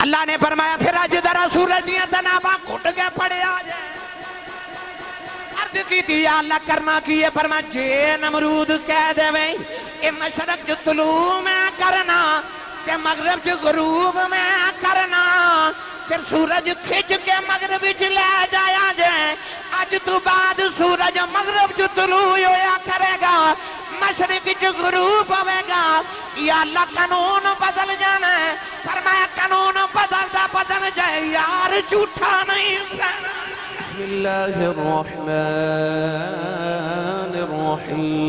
اللہ نے فرمایا پھر اج ذرا سورج دیاں تناباں کٹ کے پڑے آ جائے. عرض کی تھی یا اللہ کرنا کی ہے؟ فرمایا جے نمرود کہہ دے وے اے مشرق جو طلوع میں کرنا تے مغرب جو غروب میں کرنا پھر سورج کھچ کے مغرب وچ لے جایا جائے. اج تو بعد سورج مغرب جو طلوع ہویا کرے گا مشرق جو غروب ہوئے گا. یا اللہ قانون بدل جانا ہے. فرمایا قانون بدل جائے یار جھوٹا نہیں کہنا. بسم اللہ الرحمن الرحیم.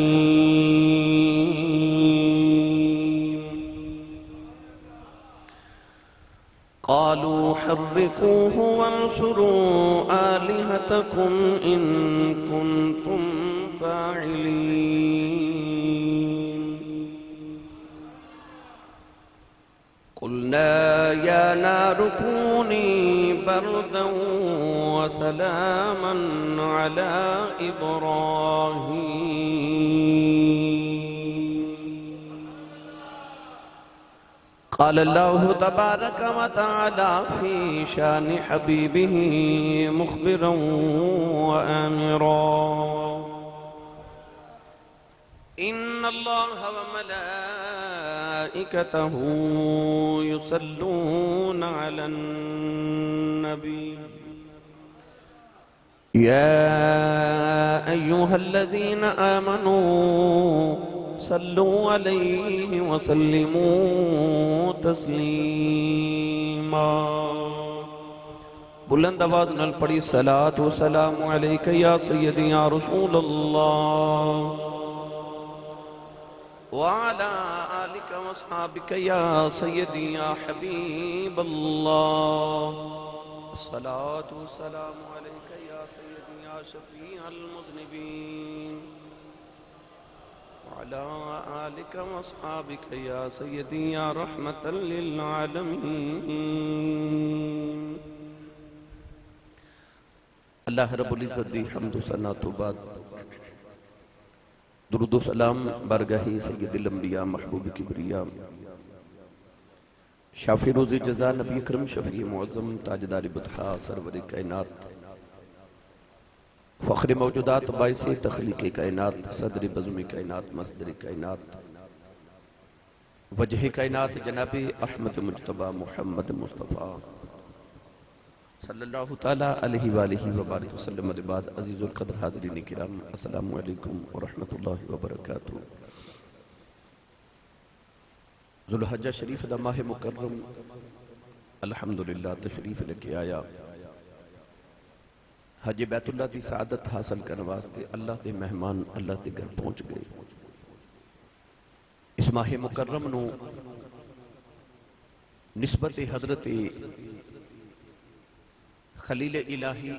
قالوا حرقوه وانصروا آلهتكم إن كنتم فاعلين. قلنا يا نار كوني بردا وسلاما على إبراهيم. قال الله تبارك وتعالى في شان حبيبه مخبرا وآمرا إن الله وملائكته يصلون على النبي يا أيها الذين آمنوا صلوا عليه وسلموا تسلیما. بلند آواز نال پڑھی صلاۃ و سلام علیک یا سیدی یا رسول اللہ وعلى آلك واصحابك يا سيدي يا حبيب الله. الصلاة والسلام عليك يا سيدي يا شفيع المذنبين وعلى آلك واصحابك يا سيدي يا رحمة للعالمين. اللہ رب العزت دی حمد و ثنا تو بعد درود و سلام برگاہی سید الانبیاء محبوب کبریا شافی روز جزا نبی اکرم شفیع معظم تاجدار بطحا سرور کائنات فخر موجودات باعث تخلیق کائنات صدر بزم کائنات مصدر کائنات وجہ کائنات جناب احمد مجتبی محمد مصطفیٰ صلی اللہ تعالیٰ علیہ وآلہ وبارک وسلم. بعد عزیز القدر حاضرین کرام السلام علیکم ورحمت اللہ وبرکاتہ. ذوالحجہ شریف دا ماہ مکرم الحمدللہ تشریف لکے آیا. حج بیت اللہ دی سعادت حاصل کرنے واسطے اللہ دے مہمان اللہ دے گھر پہنچ گئے. اس ماہ مکرم نو نسبت حضرت خلیل الہی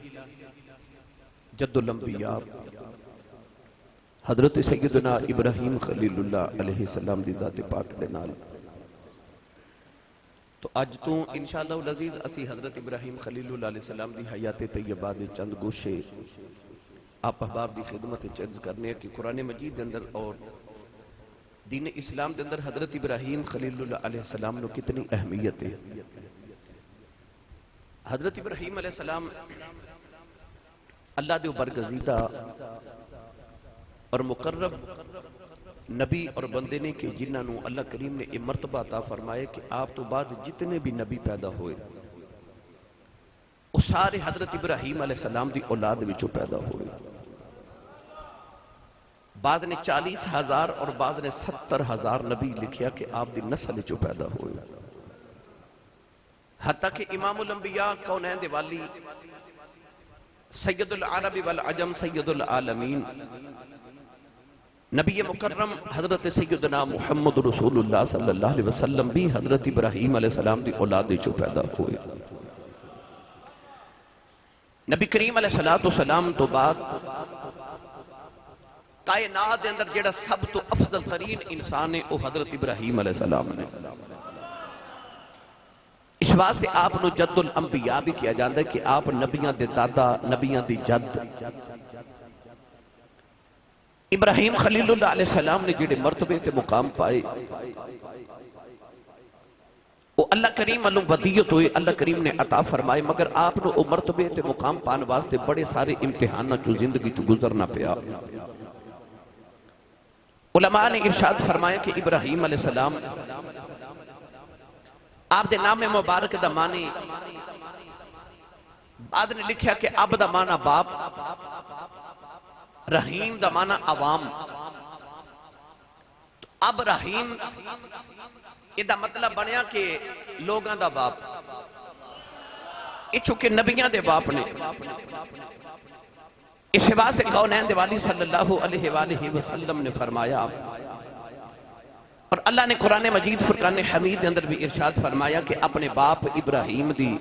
جد الانبیاء حضرت سیدنا ابراہیم خلیل اللہ علیہ السلام دی ذات پاک دے نال تو اج تو انشاءاللہ العزیز اسی حضرت ابراہیم خلیل اللہ علیہ السلام دی حیات طیبہ دے چند گوشے آپ احباب دی خدمت عرض کرنے کہ قرآن مجید دے اندر اور دین اسلام دے اندر حضرت ابراہیم خلیل اللہ علیہ السلام نو کتنی اہمیت ہے. حضرت ابراہیم علیہ السلام اللہ دے برگزیدہ اور مقرب نبی اور بندے نے کہ جنہاں نو اللہ کریم نے یہ مرتبہ عطا فرمائے کہ آپ تو بعد جتنے بھی نبی پیدا ہوئے وہ سارے حضرت ابراہیم علیہ السلام دی اولاد وچوں پیدا ہوئے. بعد نے 40,000 اور بعد نے 70,000 نبی لکھیا کہ آپ دی نسل وچوں پیدا ہوئے. حتیٰ کہ امام الانبیاء کونین دے والی سید العرب والعجم سید العالمین نبی مکرم حضرت سیدنا محمد رسول اللہ صلی اللہ علیہ وسلم بھی حضرت ابراہیم علیہ السلام دی اولاد جو پیدا ہوئے. نبی کریم علیہ السلام تو بعد کائنات دے اندر جیڑا سب تو افضل ترین انسان ہے وہ حضرت ابراہیم علیہ السلام نے. اس واسطے آپ نو جد الانبیاء بھی کیا جاندہ ہے کہ آپ نبیان دے دادا نبیان دی جد ابراہیم خلیل اللہ علیہ السلام نے جڑے مرتبے تے مقام پائے وہ اللہ کریم علم ودیت ہوئی، اللہ کریم نے عطا فرمائے، مگر آپ نے وہ مرتبے تے مقام پان واسطے بڑے سارے امتحانہ چو زندگی چو گزرنا پیا۔ علماء نے ارشاد فرمایا کہ ابراہیم علیہ السلام آپ دے نام مبارک دا معنی، بعد نے لکھیا کہ اب دا معنی باپ، رحیم دا معنی عوام۔ تو اب رحیم یہ دا مطلب بنیا کہ لوگاں دا باپ، یہ چونکہ نبیاں دے باپ نے۔ اس واسطے کونین دے والی صلی اللہ علیہ وآلہ وسلم نے فرمایا، اور اللہ نے قرآن مجید فرقان حمید اندر بھی ارشاد فرمایا کہ اپنے باپ ابراہیم دی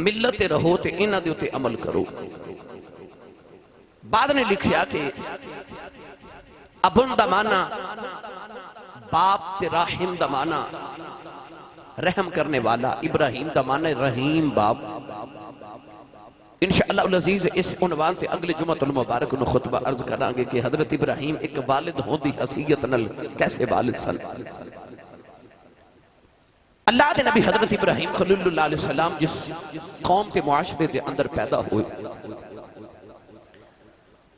ملت رہو تے انہ دے اتے عمل کرو۔ بعد نے لکھیا کہ ابن دا معنی باپ تے رحم دا معنی رحم کرنے والا، ابراہیم دا معنی رحیم باپ۔ انشاءاللہ العزیز اس عنوان سے اگلے جمعۃ المبارک نو خطبہ عرض کرانگے کہ حضرت ابراہیم ایک والد ہوں دی حیثیت نل کیسے والد سن۔ اللہ دے نبی حضرت ابراہیم خلیل اللہ علیہ السلام جس قوم تے معاشرے دے اندر پیدا ہوئے،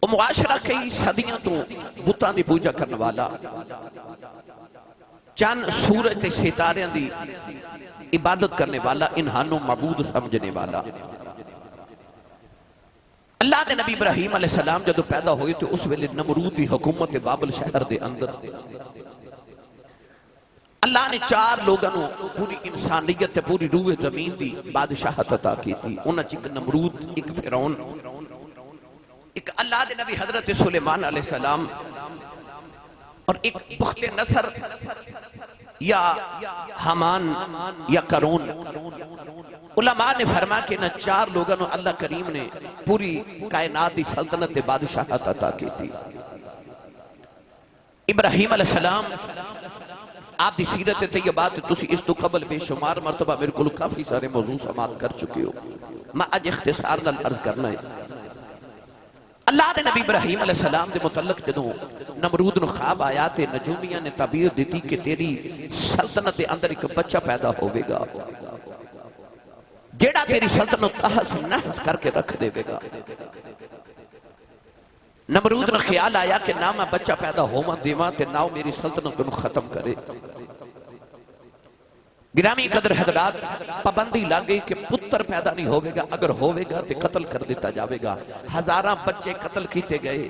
وہ معاشرہ کئی صدیاں تو بتاں دی پوجا کرنے والا، چند سورج تے ستاریاں دی عبادت کرنے والا، انہانوں معبود سمجھنے والا۔ اللہ دے نبی ابراہیم علیہ السلام جب پیدا ہوئے تو اس ویلے نمرود دی حکومت بابل شہر دے اندر اللہ نے 4 لوگوں پوری انسانیت تے پوری روح زمین دی بادشاہت عطا کی تھی۔ انہاں چ ایک نمرود، ایک فرعون، ایک اللہ دے نبی حضرت سلیمان علیہ السلام، اور ایک بخت نصر یا حمان یا قارون۔ علماء نے فرمایا کہ نہ 4 لوگوں نے اللہ کریم نے پوری کائنات دی سلطنت بادشاہت عطا کی تھی۔ ابراہیم علیہ السلام آپ دی سیرت طیبات تسی اس تو قبل بے شمار مرتبہ میرے کو کافی سارے موضوع سماعت کر چکے ہو، میں آج اختصار نال عرض کرنا ہے۔ اللہ دے نبی ابراہیم علیہ السلام دے متعلق جدوں نمرود نو خواب آیا تے نجومیاں نے تعبیر دیتی کہ تیری سلطنت دے اندر ایک بچہ پیدا ہوئے گا جیڑا تیری سلطنت تحس نحس کر کے رکھ دے گا۔ نمرود نے خیال آیا کہ نہ میں بچہ پیدا ہوما دیواں تے نہ میری سلطنت کو ختم کرے۔ گرامی قدر حضرات، پابندی لگ گئی کہ پتر پیدا نہیں ہوئے گا، اگر ہوئے گا تے قتل کر دیتا جاوے گا۔ ہزاراں بچے قتل کیتے گئے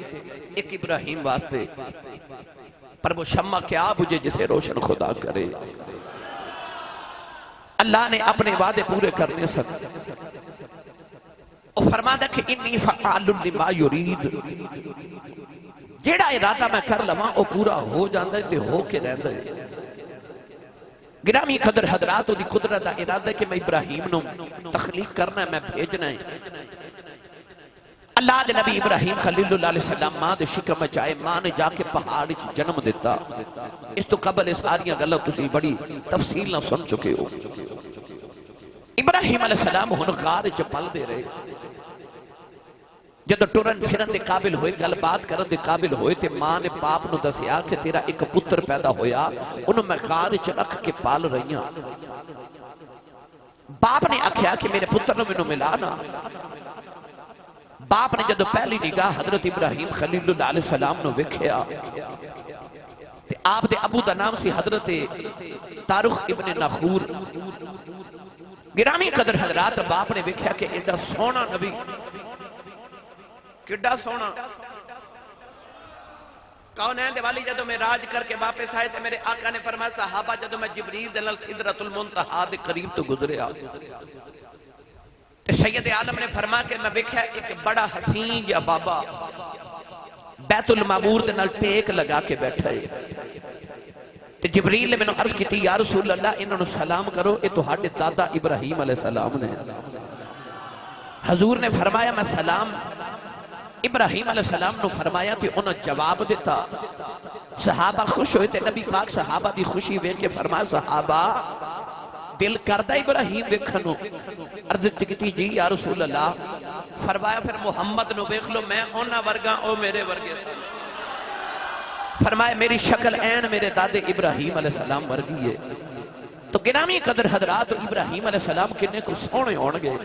ایک ابراہیم واسطے، پر وہ شمع کیا بجھے جسے روشن خدا کرے۔ اللہ نے اپنے وعدے پورے کرنے سکتے، وہ فرماتا کہ انی فعال لما یرید، جیڑا ارادہ میں کر لواں وہ پورا ہو جاندہ ہے تے ہو کے رہندہ ہے۔ گرامی قدر حضرات دی قدرت ارادہ ہے کہ میں ابراہیم نو تخلیق کرنا ہے، میں بھیجنا ہے۔ اللہ دے نبی ابراہیم خلیل اللہ علیہ السلام ماں دے شکم میں چاہے، ماں نے جا کے پہاڑ جنم دیتا۔ اس تو قبل اس آریاں گلہ تسی بڑی تفصیل نہ سن چکے ہو۔ ابراہیم علیہ السلام ہن غار چپل دے رہے، جدو ٹرن پھرن دے قابل ہوئے، گل بات کرن دے قابل ہوئے تے ماں نے باپ نو دسیا کہ تیرا ایک پتر پیدا ہویا، انہوں میں غار چ رکھ کے پال رہی ہوں۔ باپ نے آکھیا کہ میرے پتر نو مینوں ملانا۔ باپ نے جدو پہلی نگاہ حضرت ابراہیم خلیل اللہ علیہ السلام نو وکھیا تے آپ دے ابو دا نام سی حضرت تارخ ابن ناخور۔ گرامی قدر حضرات، باپ نے وکھیا کہ ایڈا سونا نبی، کڈا سونا۔ کونین دے والی جدو میں راج کر کے واپس آئے تھے، میرے آقا نے فرمایا صحابہ جدو میں جبریل دلال سدرۃ المنتہا دے قریب تو گزرے آ، سید عالم نے فرمایا کہ میں وکھیا ایک بڑا حسین یا بابا بیت المعمور دے نال ٹیک لگا کے بیٹھا ہے۔ جبریل نے میں نے عرض کی تھی یا رسول اللہ انہوں نے سلام کرو، یہ تو ہاڑے دادا ابراہیم علیہ السلام نے۔ حضور نے فرمایا میں سلام ابراہیم علیہ السلام نے فرمایا کہ انہوں جواب دیتا۔ صحابہ خوش ہوئے تھے، نبی پاک صحابہ دی خوشی وے کے فرمایا صحابہ دل کردہ ابراہیم ویکھنو۔ عرض کی جی یا رسول اللہ، فرمایا پھر محمد نو ویکھ لو، میں اونا ورگا او میرے ورگے۔ فرمایا میری شکل این میرے دادے ابراہیم علیہ السلام ورگی ہے۔ تو گرامی قدر حضرات ابراہیم علیہ السلام کنے کو سونے ہون گے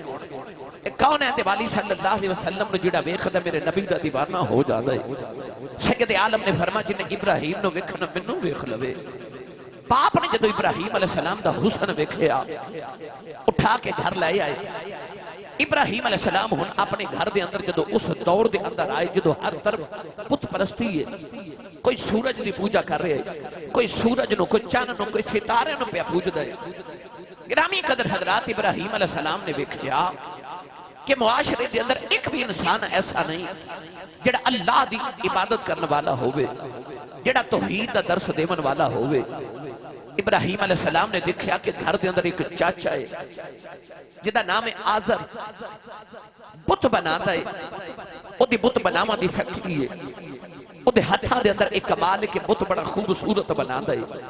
کون ہے دیوالی صلی اللہ علیہ وسلم نے جڑا ویکھدا میرے نبی دا دیوانہ ہو جاندا ہے سید عالم نے فرمایا جن ابراہیم نو ویکھنا مینوں ویکھ لوے باپ نے جدو ابراہیم علیہ السلام دا حسن ویکھیا اٹھا کے گھر لے آئے ابراہیم علیہ السلام ہن اپنے گھر دے اندر جدو اس دور دے اندر آئے جدو ہر طرف بت پرستی ہے کوئی سورج دی پوجا کر رہے ہیں کوئی سورج نو کوئی چاند نو کوئی ستارے نو پہ پوجدا ہے گرامی قدر حضرات ابراہیم علیہ السلام نے ویکھیا کہ معاشرے دے اندر ایک بھی انسان ایسا نہیں جڑا اللہ دی عبادت کرنے والا ہوئے جڑا توحید دا درس دیون والا ہوئے ابراہیم علیہ السلام نے دیکھیا کہ گھر دے اندر ایک چاچا ہے جدا نام ہے آزر بت بناتا ہے او دی بت بناوا دی فیکٹری ہے او دے ہتھاں دے اندر ایک کمال ہے کہ بت بڑا خوبصورت بناتا ہے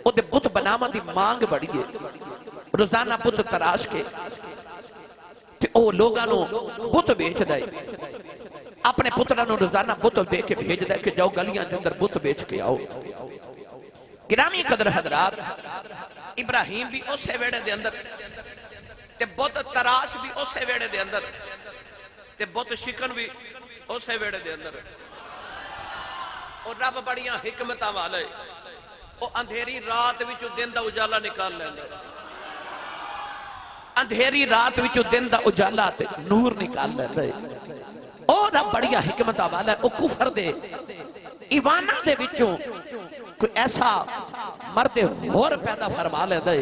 او دے بت بناوا دی مانگ بڑی ہے روزانہ بت تراش کے تے او لوگاں نو بت بیچ دے اپنے پتراں نو روزانہ بت دے کے بھیج دے کہ جاؤ گلیاں دے اندر بت بیچ کے آؤ گرامی قدر حضرات ابراہیم بھی اسے ویڑے دے اندر تے بت تراش بھی اسے ویڑے دے اندر تے بت شکن بھی اسے ویڑے دے اندر اور رب بڑیاں حکمتاں والے او اندھیری رات وچوں دن دا اجالا نکال لیندے اندھیری رات وچوں دن دا اجالا تے نور نکال لیندے او رب بڑیا حکمتاں والا او کفر دے ایوانہ دے وچوں کوئی ایسا مرد ہور پیدا فرما لے دے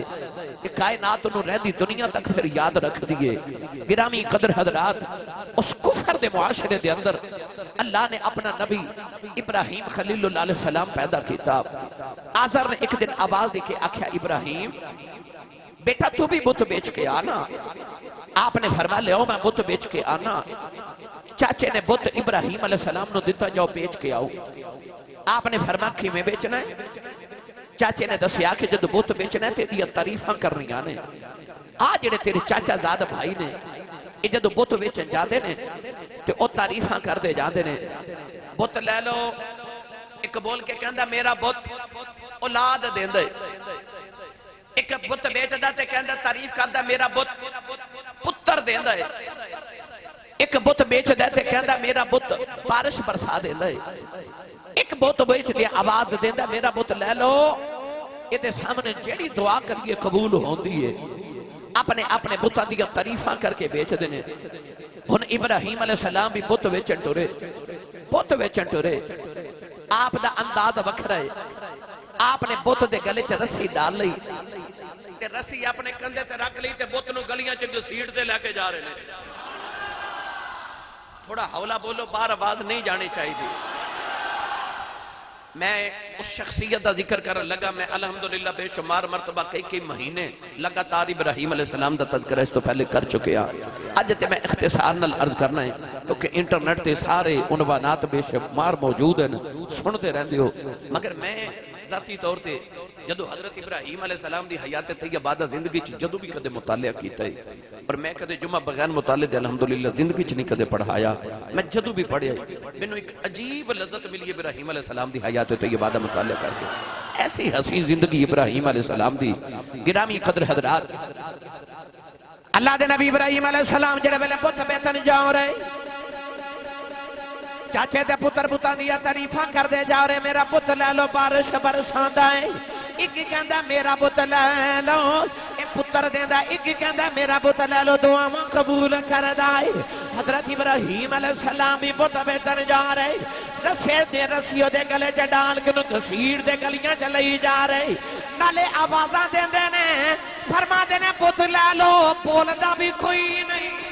کہ کائنات انہوں رہدی دنیا تک پھر یاد رکھ دیئے گرامی قدر حضرات اس کفر دے معاشرے دے اندر اللہ نے اپنا نبی ابراہیم خلیل اللہ علیہ السلام پیدا کیتا آزر نے ایک دن آواز دے کے آکھیا ابراہیم بیٹا تو بھی بت بیچ کے آنا آپ نے فرمایا لے میں بت بیچ کے آنا چاچے نے بت ابراہیم علیہ السلام نو دیتا جاؤ بیچ کے آؤ آپ نے فرمایا کہ میں بیچنا ہے چاچے نے دسیا کہ جدو بت بیچنا ہے تیری تعریفاں کرنی آنے آج جڑے تیرے چاچا زاد بھائی نے یہ جدو بت بیچن جاندے نے تو او تعریفاں کر دے جاندے نے بت لے لو ایک بول کے کہندہ میرا بت اولاد دیندے ایک بت بیچ دا تے کہندہ تعریف کردہ میرا بت پتر دیندہ ہے ایک بت بیچ دے تے کہندہ میرا بت بارش برسا دیندہ ہے ایک بت بیچ دے آواز دیندہ میرا بت لے لو یہ دے سامنے جیڑی دعا کریے قبول ہوندی ہے اپنے بتاں دیا تعریفاں کر کے بیچ دینے ہن ابراہیم علیہ السلام بھی بت بیچن ٹورے آپ دا انداز وکھرا ہے آپ نے بت دے گلے چ رسی ڈال لئی تے رسی اپنے کندھے تے رکھ لئی تے بت نو گلیاں چ گھسیٹ تے لے کے جا رہے نے تھوڑا حولا بولو باہر آواز نہیں جانی چاہیے میں اس شخصیت دا ذکر کرنے لگا میں الحمدللہ بے شمار مرتبہ کئی مہینے لگاتار ابراہیم علیہ السلام دا تذکرہ اس تو پہلے کر چکے ہیں آج تے میں اختصار نال عرض کرنا ہے کیونکہ انٹرنیٹ تے سارے عنوانات بے شمار موجود ہیں سنتے رہندے ہو مگر میں ذاتی طور تے جدو حضرت ابراہیم علیہ السلام دی حیات طیبہ دا زندگی جدو بھی کدے مطالعہ کیتا ہے اور میں کدے جمعہ بغیر مطالعے دے الحمدللہ زندگی چ نہیں کدے پڑھایا میں جدو بھی پڑھیا مینوں ایک عجیب لذت ملی ابراہیم علیہ السلام دی حیات طیبہ دا مطالعہ کر کے ایسی حسین زندگی ابراہیم علیہ السلام دی گرامی قدر حضرات اللہ دے نبی ابراہیم علیہ السلام جڑے ویلے بت بیچن جا رہے چاچے دے پتر بتاں دیا تعریفاں کر دے جا رہے میرا بت لے لو بارش برساندا ہے ایک کہندا میرا بت لے لو اے پتر دیندا ایک کہندا میرا بت لے لو دعاواں قبول کردا ہے حضرت ابراہیم علیہ السلام بھی بت بیچن جا رہے رسے دے رسیوں دے گلے چ ڈال کے گھسیٹ دے گلیاں چ لئی جا رہے نالے آوازاں دیندے نے فرماندے نے بت لے لو بولدا بھی کوئی نہیں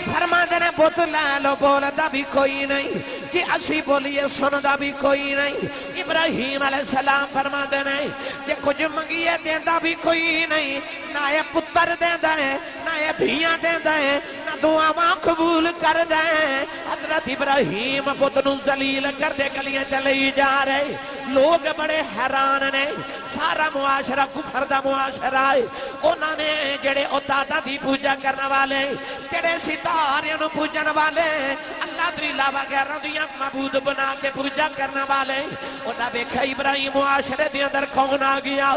فرماندے نے بت لے لو بولدا بھی کوئی نہیں کہ اسی بولیے سندا بھی کوئی نہیں ابراہیم علیہ السلام فرماندے نے کہ کچھ منگیے دیندا بھی کوئی نہیں نہ یہ پتر دیندا ہے نہ یہ دھیاں دیندا ہے نہ دعاواں قبول کردا ہے حضرت ابراہیم بت نو ذلیل کر دے گلیاں چلی جا رہے لوگ بڑے حیران نے سارا معاشرہ کفر دا معاشرہ ہے انہاں نے جڑے او دادا دی پوجا کرنے والے جڑے ستارے نو پوجن والے اللہ تو علاوہ غیراں دیاں معبود بنا کے پوجا کرنے والے انہاں ویکھیا ابراہیم معاشرے دے اندر کون آ گیا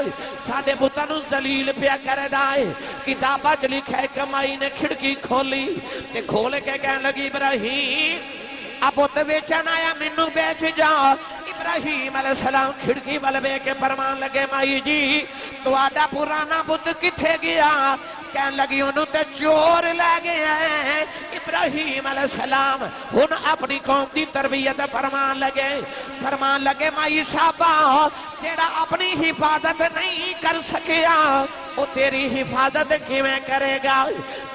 ساڈے بتاں نوں ذلیل پیا کردا اے کتاباں چ لکھا ہے کمائی نے کھڑکی کھولی تے کھول کے کہن لگی ابراہیم اب بت بیچن آیا مینوں بیچ جا ابراہیم علیہ السلام کھڑکی ول ویکھ کے فرمان لگے مائی جی تہاڈا پرانا بت کتھے گیا کہن لگی انہوں تے چور لے گیا ہے ابراہیم علیہ السلام ہن اپنی قوم دی تربیت فرمان لگے مائی صاحبہ جیڑا اپنی حفاظت نہیں کر سکیا وہ تیری حفاظت کیویں کرے گا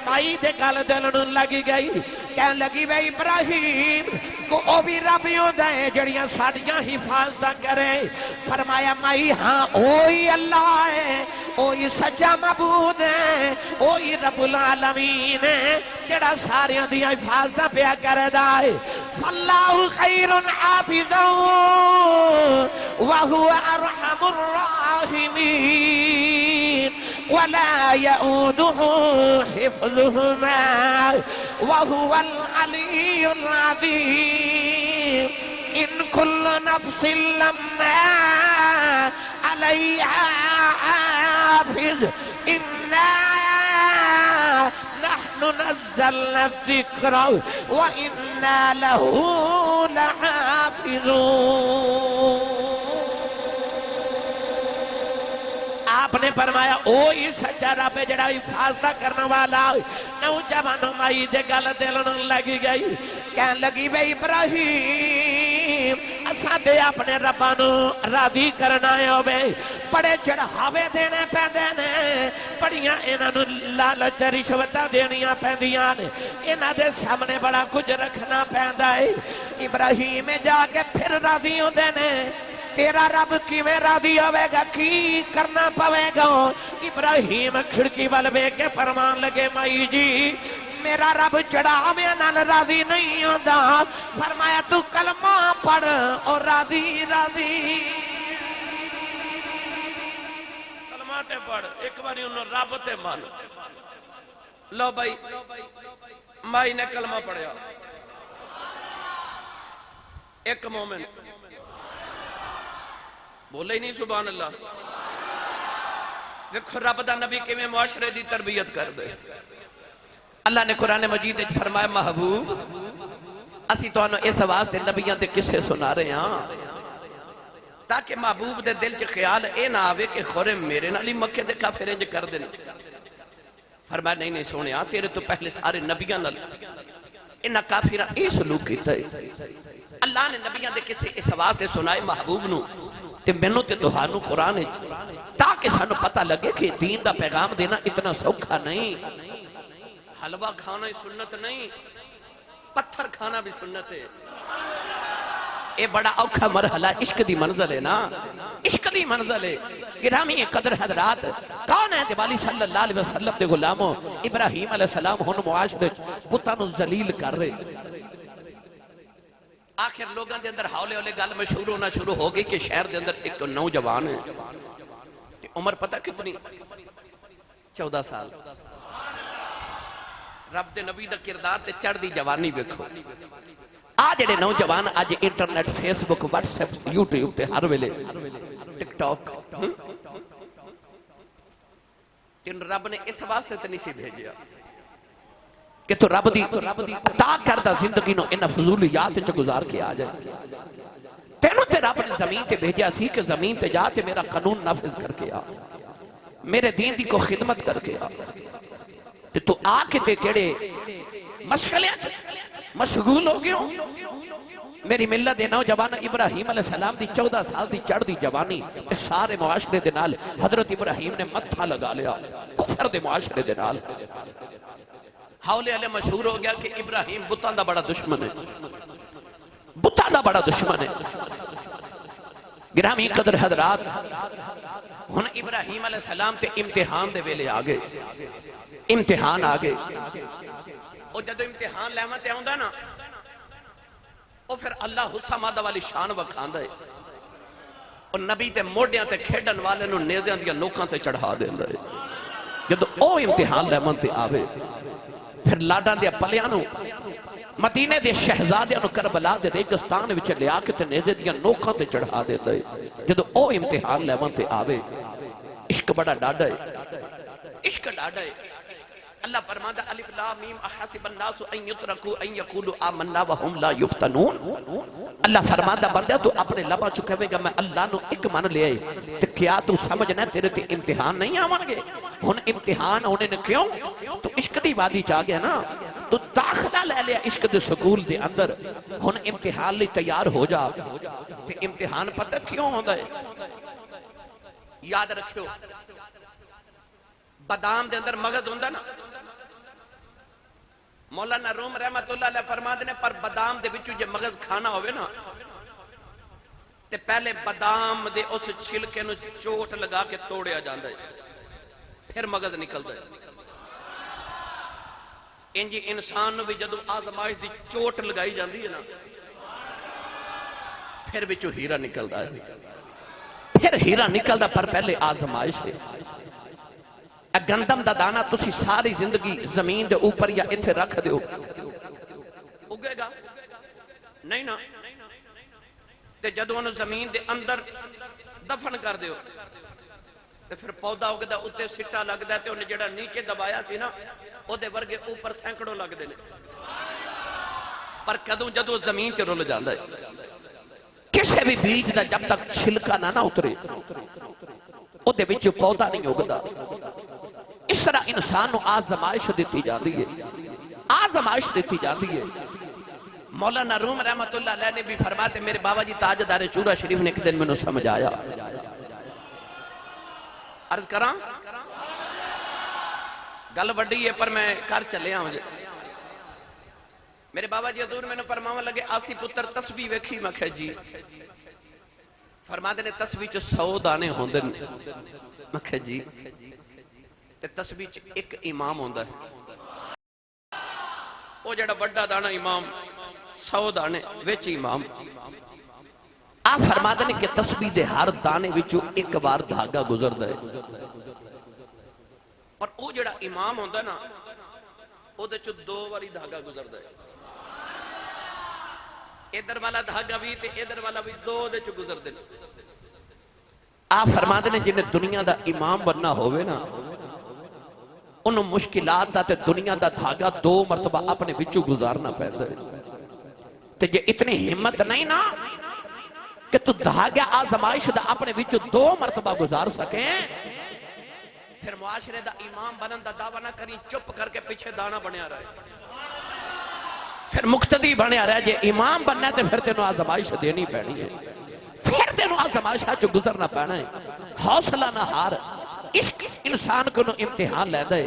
مائی دے گل دل نوں لگی گئی کہن لگی وے ابراہیم کو او بھی رب ہوندا ہے جڑیاں ساڈیاں حفاظت کرے فرمایا مائی ہاں اوہی اللہ ہے اوہی سچا معبود ہے اوہی رب العالمین ہے جڑا ساریاں دیاں حفاظتاں پیا کردا ہے فاللہ خیر حافظا وہو ارحم الراحمین ولا يؤوده حفظهما وهو العلي العظيم إن كل نفس لما عليها حافظ إنا نحن نزلنا الذكر وإنا له لحافظون آپ نے فرمایا اوہی سچا رب ہے جڑا حفاظت کرنے والا نوجوانوں مائی دے گل دل نوں لگی گئی کہن لگی وے ابراہیم اساں تے اپنے رباں نوں راضی کرنا ہوے بڑے چڑھاوے دینے پیندے نے بڑیاں انہاں نوں لالچ رشوتاں دینیاں پیندیاں نے انہاں دے سامنے بڑا کچھ رکھنا پیندا ہے ابراہیم جا کے پھر راضی ہوندے نے تیرا رب کیویں راضی ہوے گا کی کرنا پوے گا ابراہیم کھڑکی ول ویکھ کے فرمان لگے مائی جی میرا رب چڑھاویاں نال راضی نہیں ہوندا فرمایا تو کلمہ پڑھ اور راضی کلمہ تے پڑھ ایک باری انہوں رب تے مان لو بھائی مائی نے کلمہ پڑھیا ایک مومن بولے ہی نہیں سبحان اللہ دیکھو رب دا نبی کے میں معاشرے دی تربیت کر دے اللہ نے قرآن مجید فرمایا محبوب اسی تو انہوں اس واسطے نبیاں دے قصے سنا رہے ہیں تاکہ محبوب دے دل چ خیال اے نہ آوے کہ خورے میرے نالی مکے دے کافر انج کر دے فرمایا نہیں سونے تیرے تو پہلے سارے نبیاں نال انہاں کافراں اے سلوک کیتا ہے اللہ نے نبیاں دے قصے اس واسطے سنائے محبوب نو تے مینوں تے تہانوں قرآن تاکہ سانو پتہ لگے کہ دین دا پیغام دینا اتنا سوکھا نہیں حلوہ کھانا ہی سنت نہیں پتھر کھانا بھی سنت ہے اے بڑا اوکھا مرحلہ عشق دی منزل ہے نا عشق دی منزل ہے گرامی قدر حضرات کون ہے دیوالی صلی اللہ علیہ وسلم دے غلاموں ابراہیم علیہ السلام ہن معاشرے بتاں نوں ذلیل کر رہے آخر لوگاں دے اندر ہولے ہولے گل مشہور ہونا شروع ہو گئی کہ شہر دے اندر ایک نوجوان ہے عمر پتہ کتنی 14 سال رب دے نبی دا کردار تے چڑھ دی جوانی دیکھو آج جڑے نوجوان آج انٹرنیٹ فیس بک واٹس ایپ یوٹیوب تے ہر ویلے ٹک ٹاک تین رب نے اس واسطے تے نہیں سی بھیجیا کہ تو رب دی عطا کردہ زندگی نو ان فضولیات چ گزار کے آ جائے تینوں تے رب نے زمین تے بھیجا سی کہ زمین تے جا تے میرا قانون نافذ کر کے آ میرے دین دی کو خدمت کر کے آ تو آ کے تے کیڑے مشغلے مشغول ہو گئے میری ملت دے نوجوان ابراہیم علیہ السلام دی 14 سال دی چڑھ دی جوانی سارے معاشرے دے نال حضرت ابراہیم نے متھا لگا لیا کفر دے معاشرے دے نال حولے علیہ مشہور ہو گیا کہ ابراہیم بتاں دا بڑا دشمن ہے بتاں دا بڑا دشمن ہے گرامی قدر حضرات ہن ابراہیم علیہ السلام تے امتحان دے ویلے آگے امتحان آگے اور جدو امتحان لیوان تے آؤں نا اور پھر اللہ حسہ مادہ والی شان وکھان دے اور نبی تے موڑیاں تے کھیڑن والے نو نیزیاں دیا نوکاں تے چڑھا دے جدو او امتحان لیمن تے آوے پھر لاڈان دیا پلیاں نو مدینے دے شہزادیاں نو کربلا دے ریگستان وچ لیا کے تے نیزے دیا نوکھاں تے چڑھا دے دے جدو او امتحان لیمن تے آوے عشق بڑا ڈاڈا ہے عشق ڈاڈا ہے اللہ فرماتا الف لام میم احسب الناس ان یترکوا ان یقولوا آمنا وهم لا یفتنون اللہ فرماتا بندہ تو اپنے لبا چکھوے گا میں اللہ نو ایک من لے آئے تو کیا تو سمجھنا تیرے تے امتحان نہیں آوان گے ہن امتحان ہونے نے کیوں تو عشق دی وادی چاہ گیا نا تو داخلہ لے لیا عشق دے سکول دے اندر ہن امتحان لی تیار ہو جا تے امتحان پتہ کیوں ہوندہ ہے یاد رکھو بادام دے اندر مغز ہوندہ نا مولانا روم رحمت اللہ علیہ فرماتے نے پر بادام دے بچو جے مغز کھانا ہوئے نا تے پہلے بادام دے اس چھلکے نو چوٹ لگا کے توڑیا جاندہ ہے پھر مغز نکل دے انجی انسان نو بھی جدو آزمائش دی چوٹ لگائی جاندی ہے نا پھر بچو ہیرا نکل دا ہے پھر ہیرا نکل دا پر پہلے آزمائش ہے گندم دا دانا تسی ساری زندگی زمین دے اوپر یا اتھے رکھ دیو اگے گا نہیں نا تے جدو انہوں زمین دے اندر دفن کر دیو تے پھر پودا اگے دا اتے سٹا لگ دا تے انہیں جڑا نیچے دبایا سی نا او دے ورگے اوپر سینکڑوں لگ دینے پر کدوں جدو زمین چ رول جاندہ ہے کسے بھی بیج دا جب تک چھلکا نہ اترے او دے بچ پودا نہیں اگدا اس طرح انسان نو آزمائش دیتی جاندی ہے آزمائش دیتی جاندی ہے مولانا روم رحمت اللہ علیہ نے بھی فرماتے میرے بابا جی تاجدار چورا شریف نے ایک دن میں نے سمجھ آیا عرض کرام گل وڈی ہے پر میں کر چلے ہاں مجھے میرے بابا جی حضور میں نے فرماؤں لگے آسی پتر تسبیح ویکھی مکھے جی فرماتے نے تسبیح چو 100 دانے ہوندے مکھے جی تے تسبیح چ ایک امام ہوندا ہے او جڑا بڑا دانا امام 100 دانے وچ امام آپ فرماتے ہیں کہ تسبیح دے ہر دانے وچوں ایک بار دھاگا گزردا ہے اور او جڑا امام ہوندا نا او دے چ 2 واری دھاگا گزردا ہے ادھر والا دھاگا بھی تے ادھر والا بھی 2 دے چ گزردے آپ فرماتے ہیں جنہیں دنیا دا امام بننا ہوئے نا انہوں مشکلات دا تے دنیا دا دھاگا 2 مرتبہ اپنے بچو گزارنا پیدا ہے تے یہ اتنی ہمت نہیں نا کہ تو دھاگا آزمائش دا اپنے بچو 2 مرتبہ گزار سکیں پھر معاشرے دا امام بنن دا دعویٰ نہ کریں چپ کر کے پیچھے دانا بنیا رہے پھر مقتدی بنیا رہے جے امام بننا ہے تے پھر تینوں آزمائش دینی پہنی ہے پھر تینوں آزمائشہ جو گزرنا پہنا ہے حوصلہ نہ ہار عشق انسان کو امتحان لے دے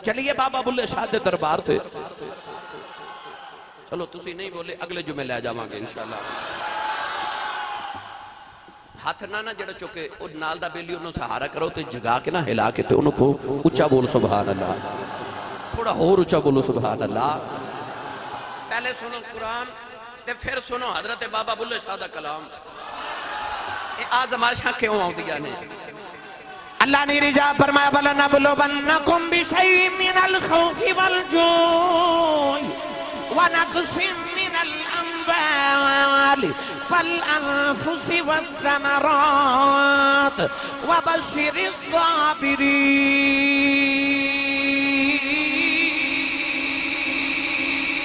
چلیے بابا بلے شاہ دے دربار تھے چلو تسی نہیں بولے اگلے جمعے لے جاواں گے انشاءاللہ ہاتھ نہ جڑا چکے او نال دا بیلی انہوں سہارا کرو تے جگا کے نہ ہلا کے تے انہوں کو اچھا بول سبحان اللہ تھوڑا اور اچھا بولو سبحان اللہ پہلے سنو قرآن تے پھر سنو حضرت بابا بلے شاہ دا کلام آزمائشہ کیوں آؤں دیا نے اللہ نے رجا فرمایا وَلَنَبْلُوَنَّكُمْ بِشَيْءٍ مِّنَ الْخَوْفِ وَالْجُوعِ وَنَقْصٍ مِّنَ الْأَمْوَالِ وَالْأَنفُسِ وَالثَّمَرَاتِ وَبَشِّرِ الصَّابِرِينَ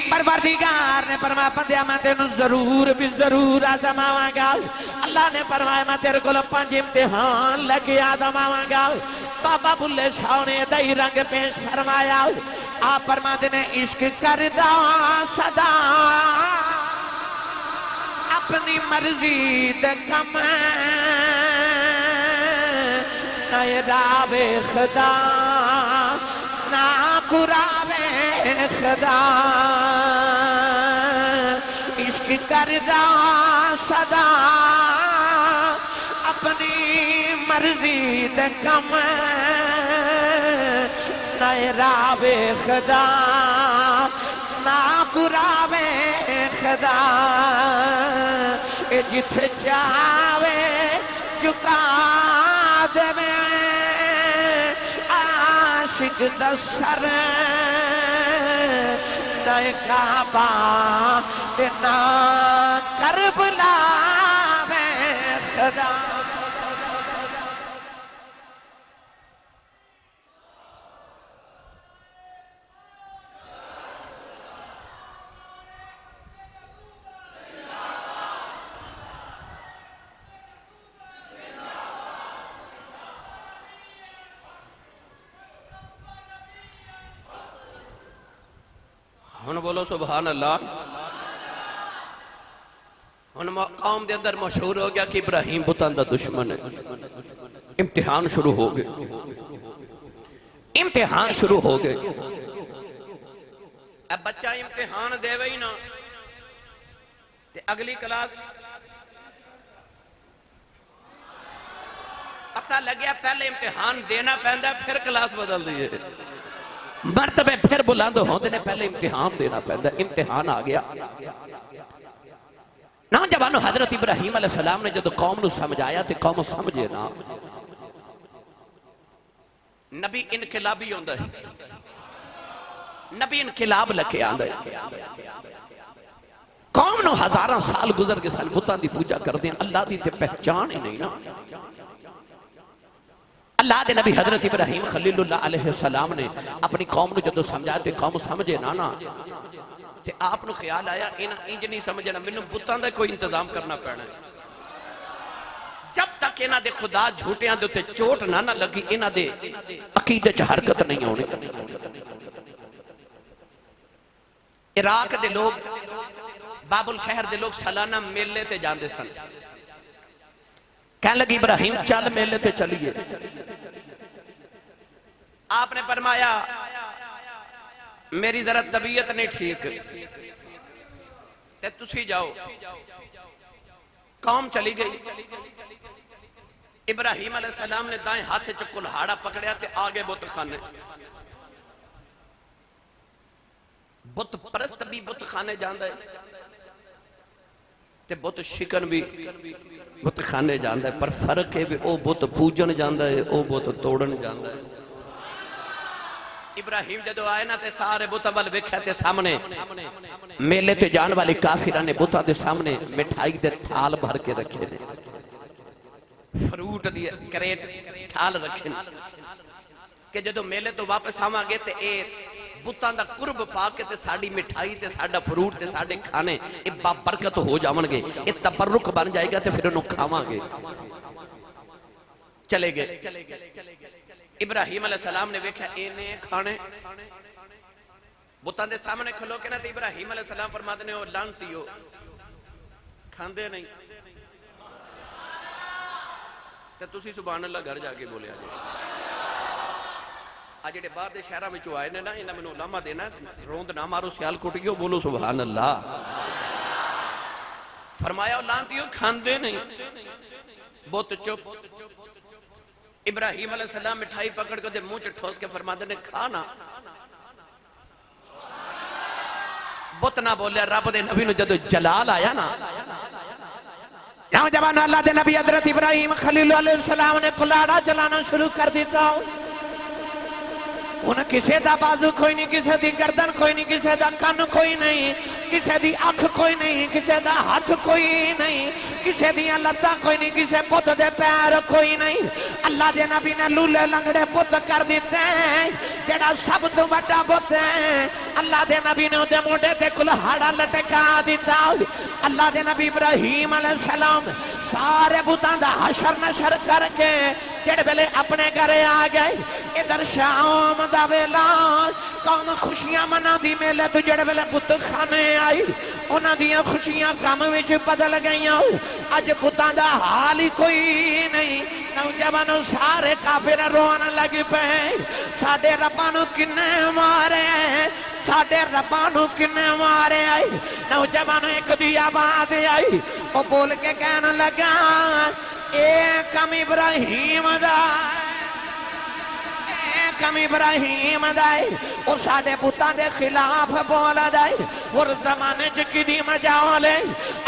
پروردگار نے فرمایا بندیا میں تینوں ضرور بھی ضرور آزماواں گا اللہ نے فرمایا میں تیرے کو 5 امتحان لگے آزماواں گا بابا بلے شاہ نے دئی رنگ پیش فرمایا آپ فرماتے نے عشق کردہ صدا اپنی مرضی دے کم نئے راوے خدا نہ قراوے خدا عشق کردہ صدا اپنی مرضی دے کم نئے راوے خدا نہ قراوے خدا اے جتھے جاوے چکا دے میں عاشق دا سر نہ کعبہ تے نہ کربلا میں خدا ہن بولو سبحان اللہ. ہن قوم دے اندر مشہور ہو گیا کہ ابراہیم بتاں دا دشمن ہے. امتحان شروع ہو گئے، امتحان شروع ہو گئے. اب بچہ امتحان دے وہی نا تے اگلی کلاس پتہ لگیا پہلے امتحان دینا پہندا پھر کلاس بدل دیئے. مرتبہ پھر بلند ہوندے نے پہلے امتحان دینا پہندا. امتحان آ گیا. نوجوانوں حضرت ابراہیم علیہ السلام نے جب قوم نو سمجھایا تے قوم سمجھے نا. نبی انقلابی ہوندا ہے، نبی انقلاب لکے آندا ہے. قوم نو ہزاراں سال گزر کے سال بتاں دی پوجا کردے ہیں، اللہ دی تے پہچان ہی نہیں نا. اللہ دے نبی حضرت ابراہیم خلیل اللہ علیہ السلام نے اپنی قوم نو جدو سمجھا تے قوم سمجھے نا تے آپ نو خیال آیا انج نہیں سمجھنا، میں نے بتاں دا کوئی انتظام کرنا پڑنا ہے. جب تک انہاں دے خدا جھوٹیاں دے تے چوٹ نہ لگی انہاں دے عقیدے چ حرکت نہیں ہونی. عراق دے لوگ بابل شہر دے لوگ سالانہ میلے تے جاندے سن. کہنے لگی ابراہیم چل میلے تے چلیے. آپ نے فرمایا میری ذرا طبیعت نہیں ٹھیک تے تسی جاؤ. قوم چلی گئی. ابراہیم علیہ السلام نے دائیں ہاتھ چ کلہاڑا پکڑیا تے آگے بت خانے. بت پرست بھی بت خانے جاندا ہے تے بت شکن بھی بت خانے جاندا ہے، پر فرق ہے بھی او بت پوجن جاندا ہے او بت توڑن جاندا ہے. ابراہیم جدو آئے نا تے سارے بتاں ول ویکھیا تے سامنے میلے تے جان والی کافراں نے بتاں دے سامنے مٹھائی دے تھال بھر کے رکھے نے، فروٹ دی کریٹ تھال رکھے نے کہ جدو میلے تو واپس آواں گے تے اے بتاں دا قرب پا کے تے ساڈی مٹھائی تے ساڈا فروٹ تے ساڈے کھانے اے بابرکت ہو جاون گے، اے تبرک بن جائے گا تے پھر انہوں کھاواں گے. چلے گئے. ابراہیم علیہ السلام نے ویکھیا اینے کھانے بتاں دے سامنے کھلو کے نا تے ابراہیم علیہ السلام فرماتے نے او لعنتیو کھاندے نہیں تے تسی سبحان اللہ گھر جا کے بولے آجے. آج جڑے باہر دے شہراں وچوں آئے نے نا انہاں مینوں علامہ دینا روند نہ مارو سیال کٹیو بولو سبحان اللہ. فرمایا او لعنتیو کھاندے نہیں. بہت چپ. ابراہیم علیہ السلام مٹھائی پکڑ کے دے منہ چ ٹھوس کے فرماتے نے کھانا. بت نہ بولیا. رب دے نبی نو جدو جلال آیا نا نوجوان اللہ دے نبی حضرت ابراہیم خلیل علیہ السلام نے کلاڑا چلانا شروع کر دیتا. انہیں کسے دا بازو کوئی نہیں، کسے دی گردن کوئی نہیں، کسے دا کن کوئی نہیں، کسے دی اکھ کوئی نہیں، کسے دا ہاتھ کوئی نہیں، کسے دی لتاں کوئی نہیں، کسے پت دے پیر کوئی نہیں. اللہ دے نبی نے لولے لنگڑے پت کر دیتے ہیں جڑا سب تو بڑا بت ہے. اللہ دے نبی نے دے موڈے تے کلہاڑا لٹکا دیتا. اللہ دے نبی ابراہیم علیہ السلام سارے بتاں دا حشر نشر کر کے جڑے بلے اپنے گھرے آ گئے. ادھر شام دا ویلا قوم خوشیاں منا دی میلے تو جڑے بلے بت خانے آئی انہاں دیاں خوشیاں کام وچ بدل گئیاں. اج بتاں دا حال ہی کوئی نہیں. نوجوانوں سارے کافر روان لگ پے. ساڈے رباں نو کنے مارے، ساڈے رباں نو کنے مارے. آئی نوجوانوں ایک دی آواز آئی او بول کے کہنے لگا اے کم ابراہیم دا، اے کم ابراہیم دائی وہ ساڑے بوتاں دے خلاف بولا دائی اور زمانے کدی مجال ہے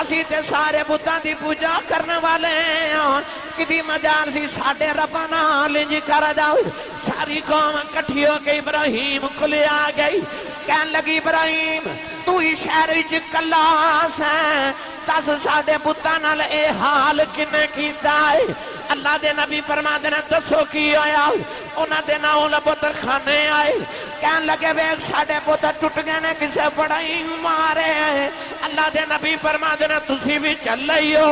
اسی تے سارے بوتاں دی پوجا کرنے والے ہیں کدی مجال سی ساڑے ربنا لنج کر دائی ساری قوم کٹھی ہو کے ابراہیم کو لے آ گئی کہن لگی ابراہیم تو ہی شہر کلاس ہے دس ساڑے بوتاں نال اے حال کنے کیتا ہے اللہ دے نبی فرما دینا دسو کی آیا انہاں دے ناؤں بت کھانے آئے کہن لگے بیگ ساڑے بت ٹوٹ گئے نے کسے بڑا ہی مارے ہیں اللہ دے نبی فرما دینا تسی بھی چل رہی ہو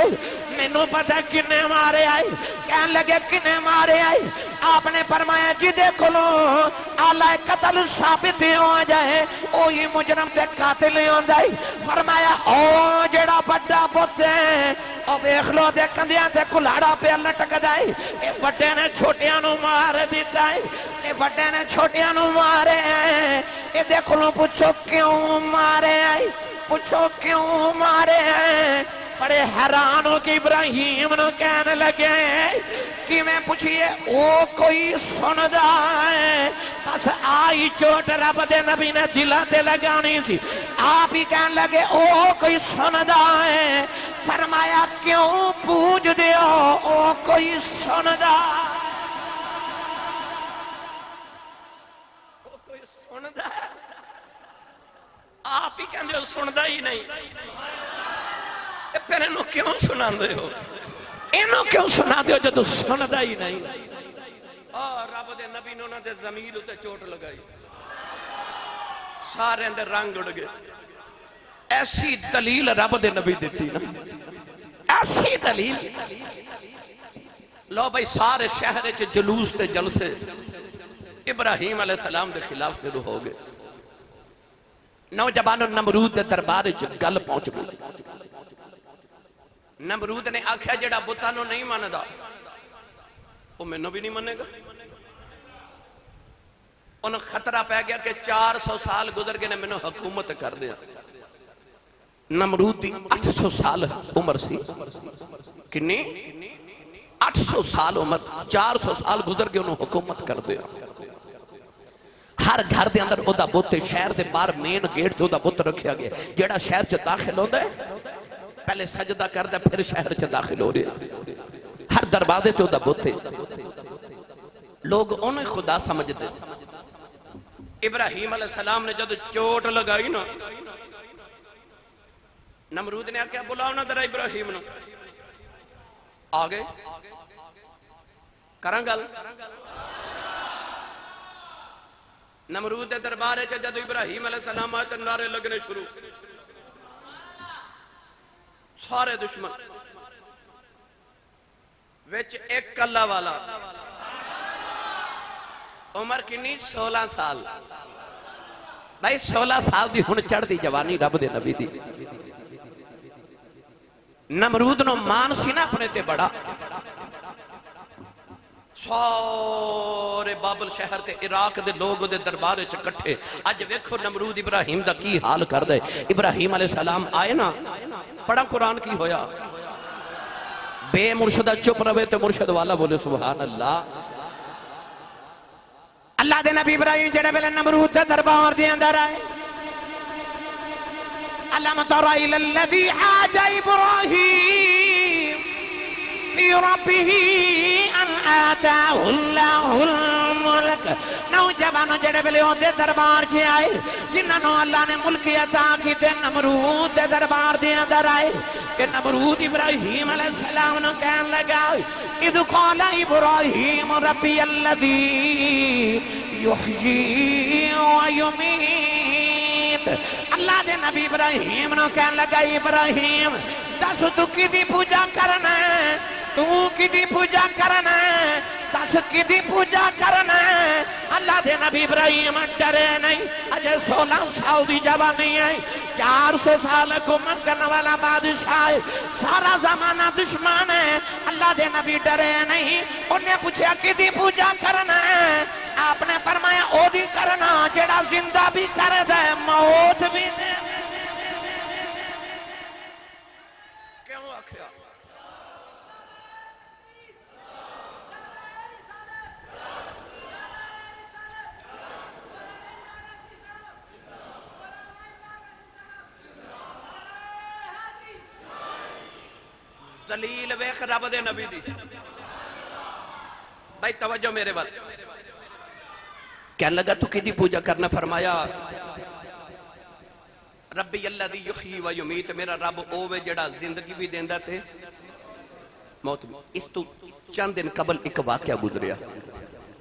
مینوں پتہ کنے مارے آئے کہن لگے کنے مارے آئے آپ نے فرمایا جدے کلو آلہ قتل ثابت ہو جائے اوہی مجرم تے قاتل ہو جائے فرمایا او جڑا بڑا بت ہے او بیخ لو دے کندیاں تے کلاڑا پہ لٹک دائی اے بڑے نے چھوٹیاں نو مار دیتا ہے اے بڑے نے چھوٹیاں نو مارے ہیں اے دیکھو لو پوچھو کیوں مارے آئی پوچھو کیوں مارے ہیں بڑے حیران ہو کہ ابراہیم نو کہنے لگے کہ میں پوچھئے او کوئی سندا ہے بس آئی چوٹ رب دے نبی نے دلہ تے لگانی سی آپ ہی کہنے لگے او کوئی سندا ہے فرمایا کیوں پوچھ دیو او کوئی سندا او کوئی سندا ہے آپ ہی کہنے ہو سندا ہی نہیں پھر انہوں کیوں سنا دے ہو انہوں کیوں سنا دے ہو جدو سندا ہی نہیں اور رب دے نبی نے انہوں دے ضمیر تے چوٹ لگائی سارے اندر رنگ اڑ گئے ایسی دلیل رب دے نبی دیتی نا ایسی دلیل لو بھائی سارے شہر چ جلوس تے جلسے ابراہیم علیہ السلام دے خلاف شروع ہو گئے نوجوانوں نمرود دے دربار چ گل پہنچ گئی نمرود نے آکھیا جڑا بتانو نہیں ماندا وہ مینوں بھی نہیں مانے گا انہوں خطرہ پہ گیا کہ 400 سال گزر گئے نے مینوں حکومت کر دیا نمرود دی 800 سال عمر سی کنی 800 سال عمر 400 سال گزر گئے انہوں حکومت کر دیا ہر گھر دے اندر او دا بت شہر دے باہر مین گیٹ تے او دا بت رکھیا گیا جیڑا شہر چ داخل ہوندا ہے پہلے سجدہ کردا پھر شہر چ داخل ہو رہا ہر دروازے تے او دا بت لوگ انہیں خدا سمجھتے ابراہیم علیہ السلام نے جب چوٹ لگائی نا نمرود نے آکیا بلاؤ نا ذرا ابراہیم نے آگے کراں گل نمرود دے دربارے چ جب ابراہیم علیہ السلام آئے تو نعرے لگنے شروع سارے دشمن وچ ایک اللہ والا عمر کنی 16 سال بھائی 16 سال دی ہن چڑھ دی جوانی رب دے نبی دی نمرود نو مان سی نا اپنے تے بڑا سارے بابل شہر تے عراق دے لوگ دے دربار وچ اکٹھے اج ویکھو نمرود ابراہیم دا کی حال کر دے ابراہیم علیہ السلام آئے نا پڑھا قرآن کی ہویا بے مرشدہ چپ روے تے مرشد والا بولے سبحان اللہ اللہ دے نبی ابراہیم جڑے ویلے نمرود دے دربار دے اندر آئے علم تر الی الذی عاد ابراہیم فی ربہ ان آتاہ اللہ الملک نوجوانوں جڑے ویلے دے دربار چ آئے جنہوں اللہ نے ملک عطا کیتے نمرود دے دربار دے اندر آئے کہ نمرود ابراہیم علیہ السلام نے کہنے لگا اذ قال ابراہیم ربی الذی یحیی و یمیت اللہ دے نبی ابراہیم نے کہنے لگا ابراہیم دس تو کدی پوجا کرنا ہے تو کدی پوجا کرنا ہے دس کدی پوجا کرنا ہے اللہ دے نبی ابراہیم ڈرے نہیں اجے 16 سال دی جوانی ہے 400 سال حکومت کرنے والا بادشاہ ہے سارا زمانہ دشمن ہے اللہ دے نبی ڈرے نہیں انہیں پوچھا کدی پوجا کرنا ہے آپ نے فرمایا او دی کرنا جڑا زندہ بھی کر دے موت بھی دے کیوں آکھیا دلیل ویکھ رب دے نبی دی بھائی توجہ میرے وال کہنے لگا تو کی دی پوجا کرنا فرمایا ربی الذی یحیی و یمیت میرا رب اوے جڑا زندگی بھی دیندا تے موت بھی اس تو چند دن قبل ایک واقعہ گزریا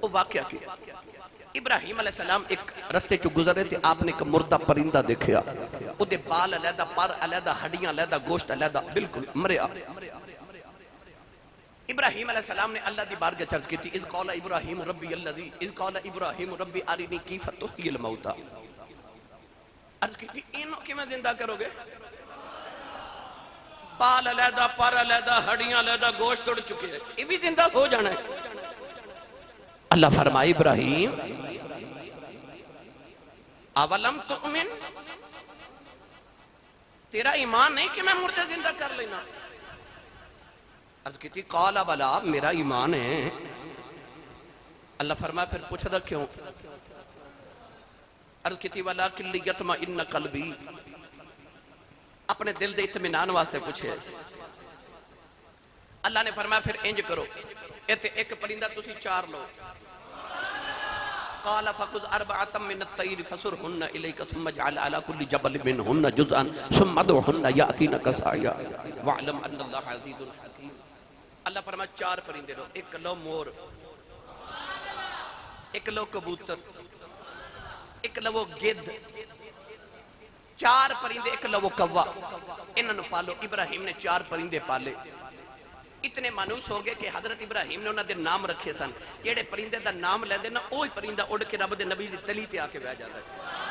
وہ واقعہ کیا ابراہیم علیہ السلام ایک رستے چو گزرے تھے آپ نے ایک مردہ پرندہ دیکھیا وہ دے بال علیحدہ پر علیحدہ ہڈیاں علیحدہ گوشت علیحدہ بالکل مریا ابراہیم علیہ السلام نے اللہ دی بارگاہ چرچ کی تھی اذ قال ابراہیم ربی الذی اذ قال ابراہیم ربی ارنی کیف تحیی الموتى عرض کی تھی انہوں کی میں زندہ کرو گے بال علیحدہ پر علیحدہ ہڈیاں علیحدہ گوشت اڑ چکے ہیں یہ بھی زندہ ہو جانا ہے اللہ فرمائے ابراہیم اولم تؤمن تیرا ایمان نہیں کہ میں مردے زندہ کر لینا عرض کی تھی قال بلا میرا ایمان ہے اللہ فرمایا پھر پوچھا تھا کیوں عرض کی تھی ولیکن لیطمئن قلبی اپنے دل دے اطمینان واسطے پوچھے اللہ نے فرمایا پھر انج کرو ایک پرندہ تسی چار لو قال فخذ اربعة من الطير فصرهن اليك ثم اجعل على كل جبل منهن جزءا ثم ادعهن ياتينك سعيا واعلم ان الله عزيز حكيم اللہ فرمایا چار پرندے لو ایک لو مور ایک لو کبوتر ایک لو گدھ چار پرندے ایک لو کوا انہاں نو پالو ابراہیم نے چار پرندے پالے اتنے مانوس ہو گئے کہ حضرت ابراہیم نے انہاں دے نام رکھے سن جیڑے پرندے دا نام لیندے نا اوہی پرندہ اڑ کے رب دے نبی دی تلی تے آ کے بیٹھ جاتا ہے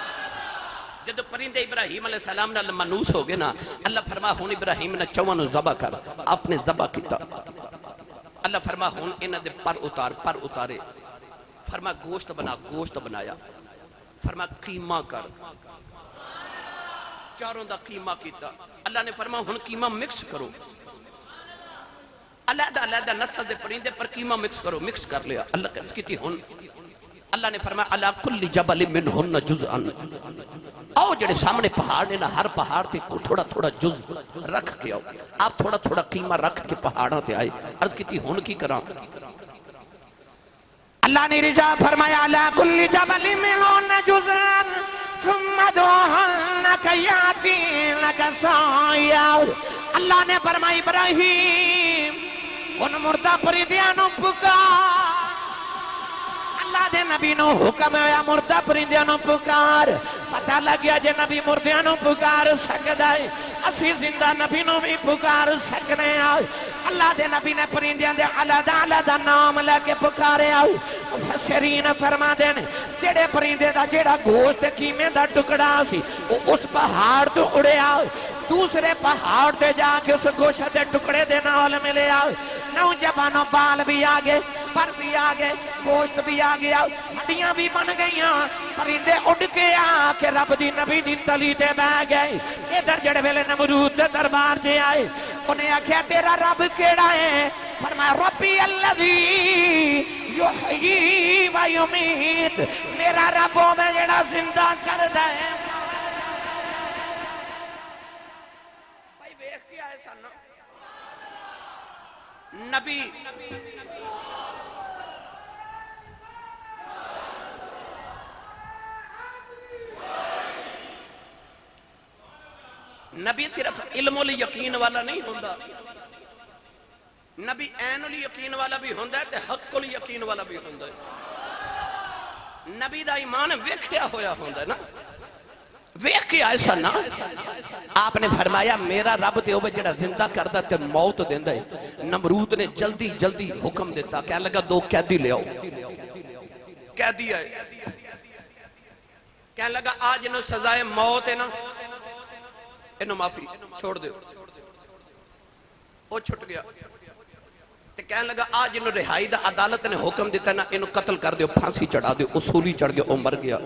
جدو پرندے ابراہیم علیہ السلام نال مانوس ہو گئے نا اللہ فرما ہن ابراہیم نے چواں نو ذبح کر آپ نے ذبح کیتا اللہ فرما ہن انہاں دے پر اتارے فرما گوشت بنایا فرما قیمہ کر چاروں دا قیمہ کیتا اللہ نے فرما ہن قیمہ مکس کرو علیحدہ نسل دے پرندے پر قیمہ مکس کرو مکس کر لیا اللہ کہتی تھی ہن اللہ نے فرمایا علی کل جبل منہن جزءا آؤ جڑے سامنے پہاڑ نے نا ہر پہاڑ تے تھوڑا تھوڑا جز رکھ کے آؤ آپ تھوڑا تھوڑا قیمہ رکھ کے پہاڑاں تے آئے عرض کی تھی ہن کی کراں اللہ نے رضا فرمایا علی کل جبل منہن جزءا ثم ادعوهن یاتینک سعیا اللہ نے فرمایا ابراہیم ان مردہ پرندیاں نو پکار اللہ دے نبی نو حکم ہویا مردہ پرندیاں نو پکار پتہ لگ گیا جے نبی مردیاں نو پکار سکدا ہے اسی زندہ نبی نو بھی پکار سکنے آئے اللہ دے نبی نے پرندیاں دے علیحدہ نام لے کے پکارے آؤ مفسرین فرما دین جڑے پرندے دا جڑا گوشت قیمے دا ٹکڑا سی اس پہاڑ تو اڑے آؤ دوسرے پہاڑ تے جا کے اس گوشت دے ٹکڑے دے نال ملے آؤ نوجوانوں بال بھی آگے پر بھی آگے گوشت بھی آگے آؤ ہڈیاں بھی بن گئیاں پرندے اڑ کے آ کے رب دی نبی دی تلی تے بہ گئے ادھر جڑے ویلے نمرود دے دربار تے آئے انہیں آکھیا تیرا رب کیڑا ہے فرمایا ربی الذی یحیی و یمیت میرا رب وہ میں جڑا زندہ کردا ہے بھائی ویکھ کے آئے سن نبی نبی صرف علم الیقین والا نہیں ہوندہ نبی عین الیقین والا بھی ہوندہ ہے تے حق الیقین والا بھی ہوندہ ہے نبی دا ایمان ویکھیا ہویا ہوندہ ہے نا ویکھ کے آئے سن آپ نے فرمایا میرا رب تے اوے جڑا زندہ کردا تے موت دیندا ہے نمرود نے جلدی جلدی حکم دیتا کہنے لگا 2 قیدی لے آؤ قیدی آئے کہنے لگا آج انہوں سزائے موت ہے نا انہوں معافی چھوڑ دے وہ چھٹ گیا تے کہنے لگا آج انہوں رہائی دا عدالت نے حکم دیتا نا انہوں قتل کر دے پھانسی چڑھا دے اصولی چڑھ گیا وہ مر گیا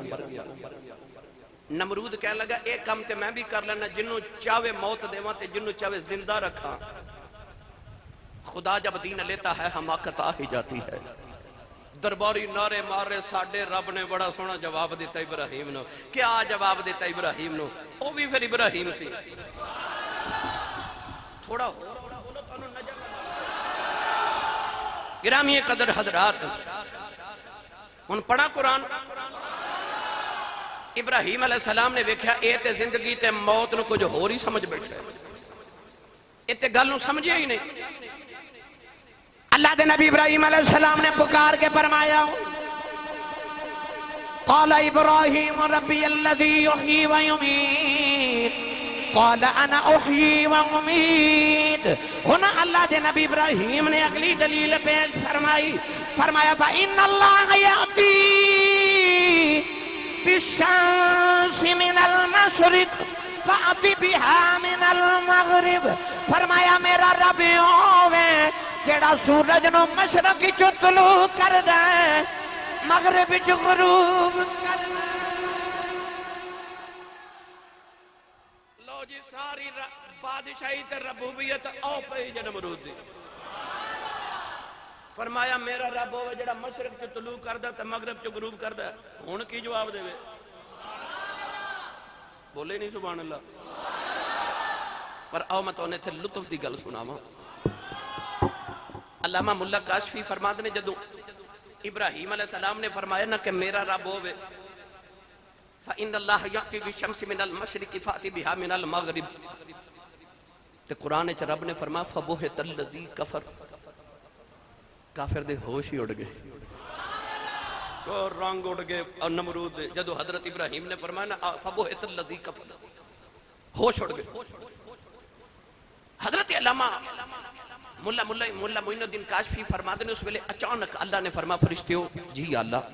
نمرود کہنے لگا ایک کام تے میں بھی کر لینا جنہوں چاہوے موت دیواں تے جنہوں چاہوے زندہ رکھا خدا جب دین لیتا ہے حماقت آ ہی جاتی ہے درباری نعرے مارے ساڑھے رب نے بڑا سونا جواب دیتا ابراہیم نو کیا جواب دیتا ابراہیم نو وہ بھی پھر ابراہیم سی تھوڑا ہو گرامی قدر حضرات ان پڑھا قرآن ابراہیم علیہ السلام نے ویکھیا اے تے زندگی تے موت نو کچھ ہور ہی سمجھ بیٹھا ہے اے تے گل نو سمجھیا ہی نہیں اللہ دے نبی ابراہیم علیہ السلام نے پکار کے فرمایا قال ابراہیم ربی الذی یحیی و یمیت قال انا احیی و امیت ہونا اللہ دے نبی ابراہیم نے اگلی دلیل پیش فرمائی فرمایا فإن اللہ یأتی بالشمس من المشرق فأتی بها من المغرب فرمایا میرا رب ہووے جیڑا سورج نو مشرق چو طلوع کر دے مغرب چو غروب کر دے لو جی ساری بادشاہی تے ربوبیت او پہ جے نمرود دی فرمایا میرا رب ہوئے جڑا مشرق چو طلوع کردہ تے مغرب چو غروب کردہ ہون کی جواب دے وے بولے نہیں سبحان اللہ پر آؤ میں تو انہیں تھے لطف دی گل سنا ماں علامہ ملا کاشفی فرماتے نے جدو ابراہیم علیہ السلام نے فرمایا نا کہ میرا رب ہوئے فَإِنَّ اللَّهَ يَأْتِي بِالشَّمْسِ مِنَ الْمَشْرِقِ فَأْتِ بِهَا مِنَ الْمَغْرِبِ تے قرآن چ رب نے فرمایا فَبُهِتَ الَّذِي كَفَرَ کافر دے ہوش ہی اڑ گئے اور رنگ اڑ گئے اور نمرود دے جدو حضرت ابراہیم نے فرمایا نا فَبُهِتَ الَّذِي كَفَرَ ہوش اڑ گئے حضرت علامہ ملا معین الدین کاشفی فرماتے نے اس ویلے اچانک اللہ نے فرمایا فرشتیوں جی اللہ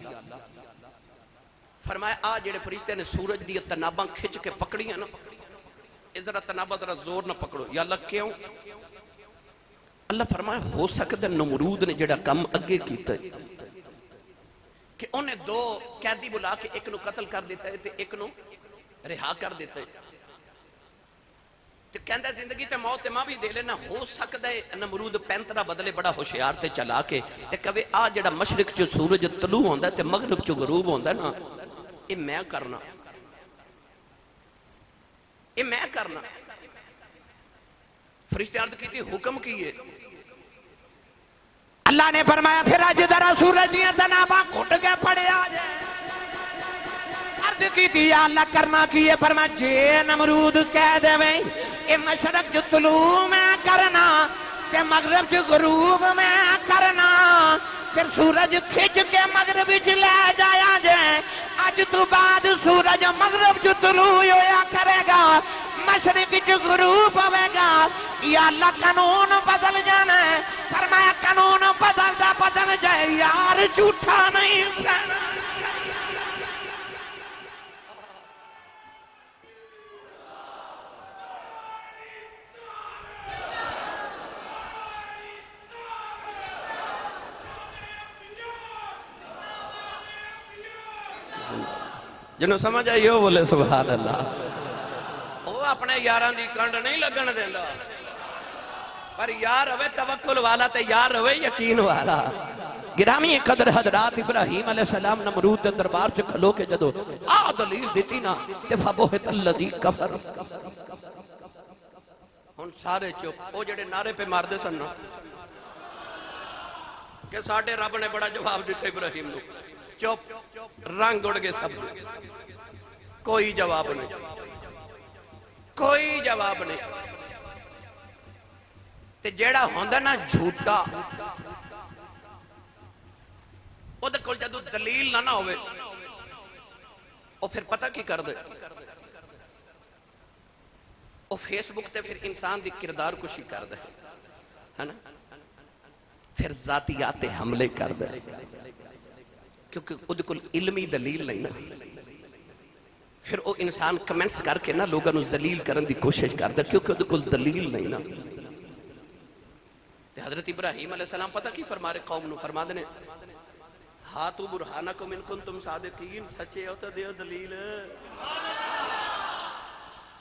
فرمایا آ جڑے فرشتے نے سورج دی تناباں کھچ کے پکڑی ہیں نا ذرا تنابہ ذرا زور نہ پکڑو یا اللہ کیوں اللہ فرمایا ہو سکتا نمرود نے جڑا کم اگے کیتا ہے کہ انہیں دو قیدی بلا کے ایک نو قتل کر دیتا ہے تے ایک نو رہا کر دیتا ہے کہندہ زندگی تے موت تے ماں بھی دے لینا ہو سکتا ہے نمرود پینترہ بدلے بڑا ہوشیار تے چلا کے تے کہوے آ جڑا مشرق چو سورج طلوع ہوندا تے مغرب چو غروب ہوندا نا اے میں کرنا اے میں کرنا فرشتے عرض کی تھی حکم کیے اللہ نے فرمایا پھر اج ذرا سورج دیاں تناباں کھٹ کے پڑے آ جائے عرض کی تھی یا اللہ کرنا کیے فرمایا جے نمرود کہہ دے وے اے مشرق جو طلوع میں کرنا تے مغرب جو غروب میں کرنا پھر سورج کھچ کے مغرب چ لے جایا جائے اج تو بعد سورج مغرب چ طلوع ہویا کرے گا مشرق چ غروب ہوے گا یا اللہ قانون بدل جانا ہے فرمایا قانون بدل جائے یار جھوٹا نہیں کہنا جنہوں سمجھ آئی ہو بولے سبحان اللہ وہ اپنے یاران دی کنڈ نہیں لگن دینا پر یار ہوئے توکل والا تے یار ہوئے یقین والا گرامی قدر حضرات ابراہیم علیہ السلام نمرود دے دربار چ کھلو کے جدو آ دلیل دیتی نا تے فبہت الذی کفر ہن سارے چپ او جڑے نعرے پہ مار دے سن کہ ساڈے رب نے بڑا جواب دیتا ابراہیم نو چپ رنگ اڑ گئے سب کوئی جواب نہیں کوئی جواب نہیں تے جیڑا ہوندا نا جھوٹا او دے کول جدوں دلیل نہ ہوئے او پھر پتہ کی کر دے او فیس بک تے پھر انسان دی کردار کشی کر دے ہے نا پھر ذاتیات حملے کر دے کیونکہ او دے کول علمی دلیل نہیں نا پھر او انسان کمنٹس کر کے نا لوگاں نو ذلیل کرن دی کوشش کردا کیونکہ او دے کول دلیل نہیں نا تے حضرت ابراہیم علیہ السلام پتہ کی فرما رہے قوم نو فرما دے ہاتھو برہانکم ان کنتم صادقین سچے ہو تو دیو دلیل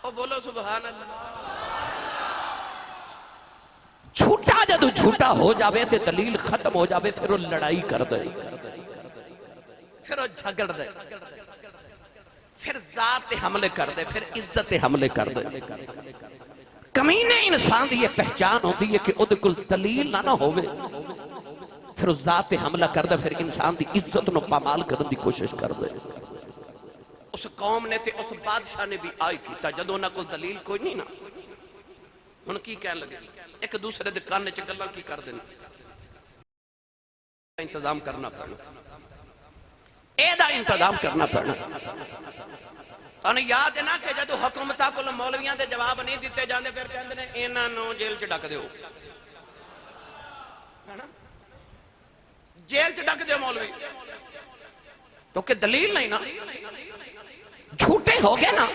او بولو سبحان اللہ جھوٹا جدو جھوٹا ہو جاوے تے دلیل ختم ہو جاوے پھر وہ لڑائی کر دے پھر وہ جھگڑ دے پھر ذات حملے کر دے پھر عزت حملے کر دے کمینے انسان دی یہ پہچان ہوتی ہے کہ ادھے کل دلیل نہ ہوئے پھر اس ذات تے حملہ کر دے، پھر انسان دی عزت نو پامال کرنے دی کوشش کر دے۔ اس قوم نے تے اس بادشاہ نے بھی آئی کیتا جدوں نہ کوئی دلیل کوئی نہیں نا، ہن کی کہنے لگے ایک دوسرے دے کان وچ گلاں کی کر دینا، انتظام کرنا پڑنا، اے دا انتظام کرنا پڑنا۔ تو یاد ہے نا کہ جدو حکومتہ کو مولویاں دے جواب نہیں دیتے جاندے پھر کہندے نے انہاں نو جیل چ ڈک دیو، جیل چ ڈک دیو مولوی، کیونکہ دلیل نہیں نا، جھوٹے ہو گئے نا۔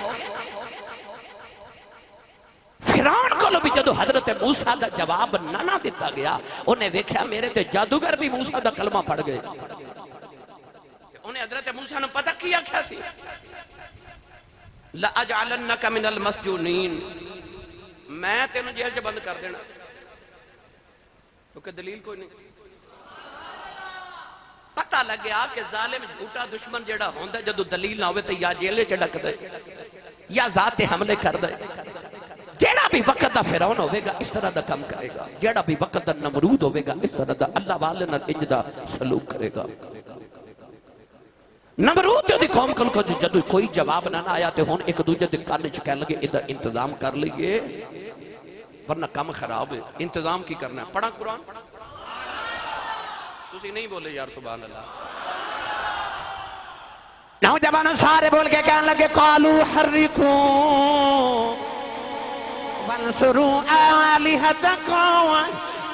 فرعون کو بھی جدو حضرت موسیٰ دا جواب نہ دیتا گیا، انہیں دیکھا میرے تے جادوگر بھی موسیٰ دا کلمہ پڑھ گئے، انہیں حضرت موسیٰ نے پتہ کیا کیا سی، لَأَجْعَلَنَّكَ مِنَ الْمَسْجُونِينَ، میں تینوں جیل سے بند کر دینا، کیونکہ دلیل کوئی نہیں۔ پتہ لگ گیا کہ ظالم جھوٹا دشمن جڑا ہوندہ جدو دلیل نہ ہوئے تو یا جیلے چڑک دے یا ذات حملے کر دے۔ جیڑا بھی وقت دا فرعون ہوئے گا اس طرح دا کم کرے گا، جیڑا بھی وقت دا نمرود ہوئے گا اس طرح دا اللہ والے نہ انج دا سلوک کرے گا۔ نمرود دی قوم کو جدو کوئی جواب نہ آیا تے ہون ایک دوجہ دے کانے چکین لگے ادھا انتظام کر لیے ورنہ کم خراب ہے۔ انتظام کی کرنا ہے؟ پڑھا قرآن؟ تسی نہیں بولے یار سبحان اللہ۔ نوجوانوں سارے بول کے کہنے لگے قالوا حرقوا وانصروا آلہتکم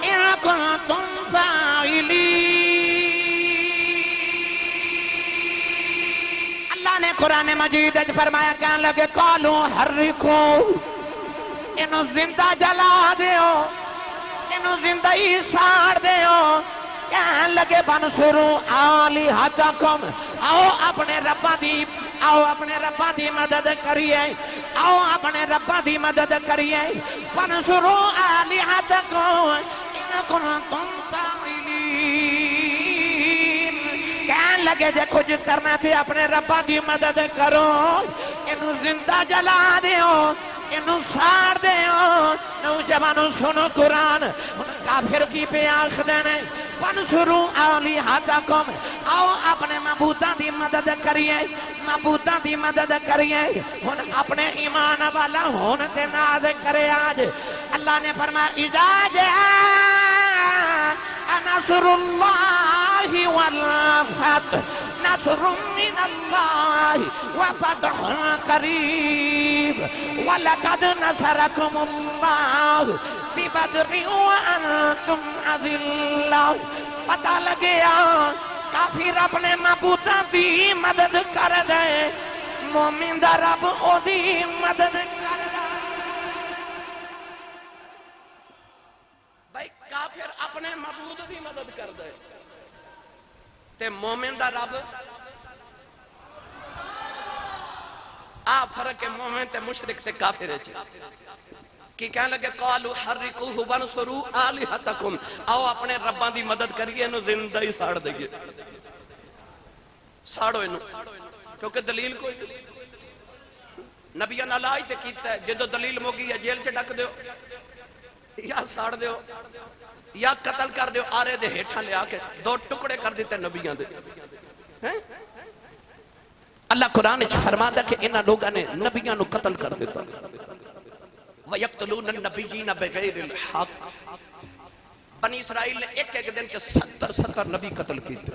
ان کنتم فاعلین۔ اللہ نے قرآن مجید فرمایا کہنے لگے قالوا حرقوا، انہوں زندہ جلا دیو، انہوں زندہ ہی ساڑ دیو۔ کہنے لگے بنصروا آلہتکم، آؤ اپنے ربا دی مدد کریے، آؤ اپنے ربا دی مدد کریے۔ بنصروا آلہتکم ان کنتم فاعلین، کہنے لگے جے کچھ کرنا تھے اپنے ربا دی مدد کرو، انہوں زندہ جلا دیو، انہوں ساڑ دیو۔ نوجوانوں سنو قرآن، کافر کی پہ آنکھ دینے وَانْصُرُوا آلِهَتَكُمْ، آؤ اپنے معبوداں دی مدد کریے، معبوداں دی مدد کریے۔ ہن اپنے ایمان والا ہون تے ناز کرے آج۔ اللہ نے فرمایا اِذَا جَاءَ نَصْرُ اللَّهِ وَالْفَتْحُ، نَصْرٌ مِّنَ اللَّهِ وَفَتْحٌ قَرِيبٌ وَلَقَدْ نَصَرَكُمُ اللَّهُ بِبَدْرٍ وَأَنْتُمْ أَذِلَّةٌ۔ پتہ لگیا کافر اپنے معبوداں دی مدد کر دے، مومن دا رب او دی مدد کر دے۔ بھائی کافر اپنے معبود دی مدد کر دے تے مومن دا رب، آ فرق ہے مومن تے مشرک تے کافر ہے۔ کی کہنے لگے قالوا حرقوه وانصروا آلہتکم، آؤ اپنے رباں دی مدد کریے، انہوں زندہ ہی ساڑ دے گئے، ساڑو انہوں، کیونکہ دلیل کوئی نبیان اللہ تے کیتا ہے جدو دلیل موگی یا جیل چ ڈک دیو یا ساڑ دیو یا قتل کر دیو، آرے دے ہیٹھاں لے آکے دو ٹکڑے کر دیتے نبیان دے۔ اللہ قرآن فرماتا کہ انہاں لوگاں نے نبیان نو قتل کر دیتا۔ وَيَقْتُلُونَ النَّبِيِّينَ بِغَيْرِ الْحَقِّ، بنی اسرائیل نے ایک دن کے 70 نبی قتل کیتے۔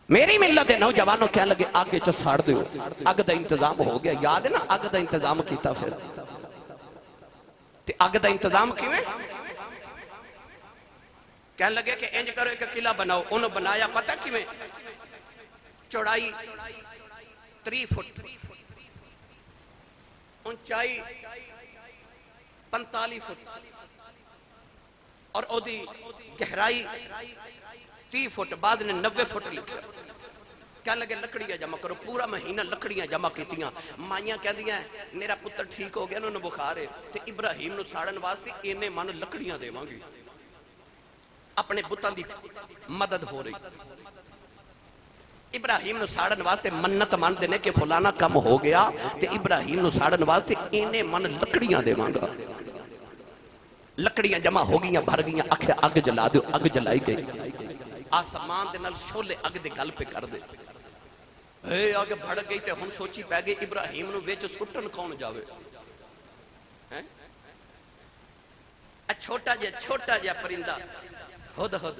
میری ملت نوجوانوں کہنے لگے آگے چو ساڑ دیو، آگ دا انتظام ہو گیا۔ یاد ہے نا آگ دا انتظام کیتا پھر تے آگ دا انتظام کیویں؟ کہنے لگے کہ انج کرو ایک قلعہ بناؤ، انہوں بنایا پتہ کیویں؟ چوڑائی 3 فٹ، اونچائی 45 فٹ اور او دی گہرائی 30 فٹ، بعض نے 90 فٹ لکھا۔ کہنے لگے لکڑیاں جمع کرو، پورا مہینہ لکڑیاں جمع کیتیاں۔ مائیاں کہہ دیا ہیں میرا پتر ٹھیک ہو گیا، انہوں نے بخار ہے تے ابراہیم نو ساڑن واسطے اینے من لکڑیاں دے مانگی۔ اپنے بتاں دی مدد ہو رہی۔ ابراہیم نو ساڑن واسطے منت مان دینے کہ فلانا کم ہو گیا تے ابراہیم نو ساڑن واسطے انہیں من لکڑیاں دے مانگا. لکڑیاں جمع ہو گیاں بھر گیاں آکھیا اگ جلا دو. اگ جلائی گئی. آسمان دے نال شولے اگ دے گل پہ کر دے. اے اگ بڑھ گئی تے ہن سوچی پہ گئی ابراہیم نو وچ سٹن کون جاوے. چھوٹا جا پرندہ ہد ہد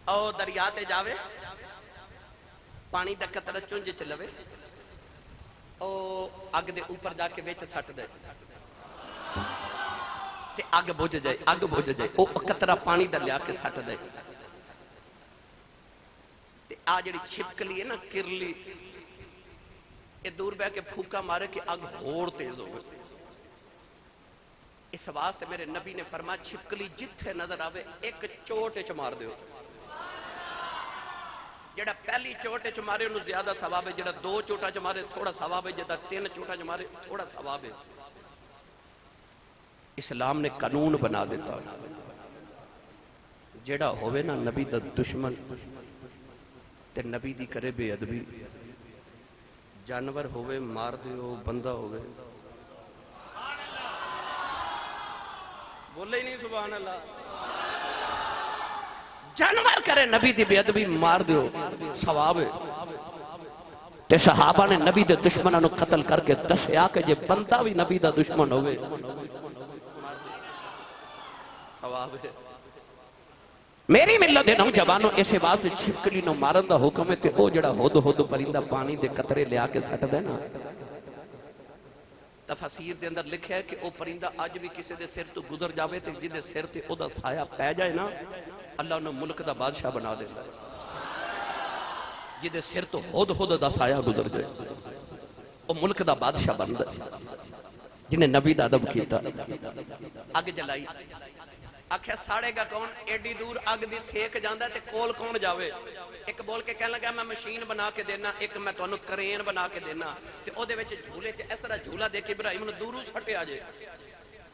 او دریا تے جاوے پانی دا قطرہ چونج چ لوے او اگ دے اوپر جا کے وچ سٹ دے تے اگ بجھ جائے او قطرہ پانی دا لیا کے سٹ دے تے آ جڑی چھپکلی ہے نا کرلی اے دور بہ کے پھوکا مارے کہ اگ ہور تیز ہوگی. اس واسطے میرے نبی نے فرمایا چھپکلی جتھے نظر آوے ایک چوٹے چ مار دیو. جڑا پہلی چوٹے چ مارے انہوں زیادہ ثواب ہے. جڑا دو چوٹا چ مارے تھوڑا ثواب ہے. جڑا تین چوٹا چ مارے تھوڑا ثواب ہے. اسلام نے قانون بنا دیتا جڑا ہوئے نا نبی دا دشمن تے نبی دی کرے بے ادبی جانور ہوئے مار دیو بندہ ہوئے بولے ہی نہیں سبحان اللہ. جانور کرے نبی دی بے ادبی مار دیو ثواب ہے. تے صحابہ نے نبی دے دشمنوں نو قتل کر کے دسیا کہ جے بندہ بھی نبی دا دشمن ہوئے ثواب ہے. میری ملت دے نوجوانوں اسے واسطے چھپکلی نو مارن دا حکم ہے تے او جڑا ہد ہد پرندہ پانی دے قطرے لیا کے سٹ دے نا. تفسیر دے اندر لکھا ہے کہ او پرندہ آج بھی کسی دے سر تو گزر جاوے تے جدے سر تے او دا سایہ پہ جائے نا اللہ انہوں ملک دا بادشاہ بنا دیتا ہے. جدے سر تو ہد ہد دا سایہ گزر جائے او ملک دا بادشاہ بن دے جنہیں نبی دا ادب کیتا. اگ جلائی آکھیا ساڑے گا کون ایڈی دور اگ دی سیک جاندہ تے کول کون جاوے. ایک بول کے کہنے لگا میں مشین بنا کے دینا ایک میں تو انہوں کرین بنا کے دینا تے او دے ویچے جھولے تے ایسا جھولا دے کے ابراہیم نے دورو سٹے آجے.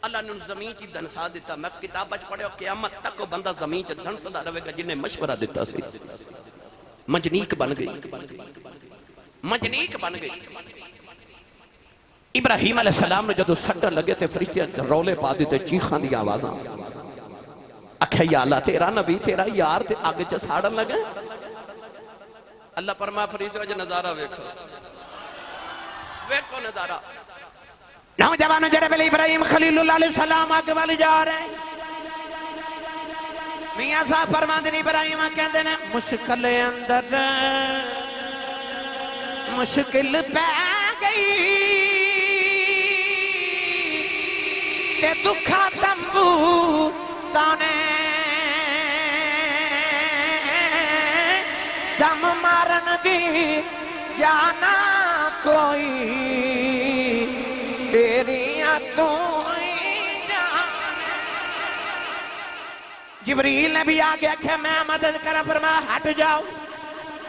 اللہ نے زمین کی دھنسا دیتا. میں کتاب بچ پڑھے اور قیامت تک وہ بندہ زمین چ دھنسا رہے گا جنہیں مشورہ دیتا سی. منجنیک بن گئی. ابراہیم علیہ السلام نے جدو سٹر لگے تھے فرشتیاں رولے پا دیتے چیخاں دی آوازاں. اکھے یا اللہ تیرا نبی تیرا یار تے آگے چا ساڑن لگے. اللہ پرما فرشتیاں جو نظارہ ویکھو نظارہ. نوجوانوں جڑے بلے ابراہیم خلیل اللہ علیہ السلام آگے والے جا رہے ہیں. میاں صاحب فرماندے ابراہیم کہندے نے مشکل اندر مشکل پہ گئی تے دکھا تمبو تانے دم مارن دی جانا کوئی تیریاں تو جبریل نے بھی آگے کہ میں مدد کرا فرمایا ہٹ جاؤ.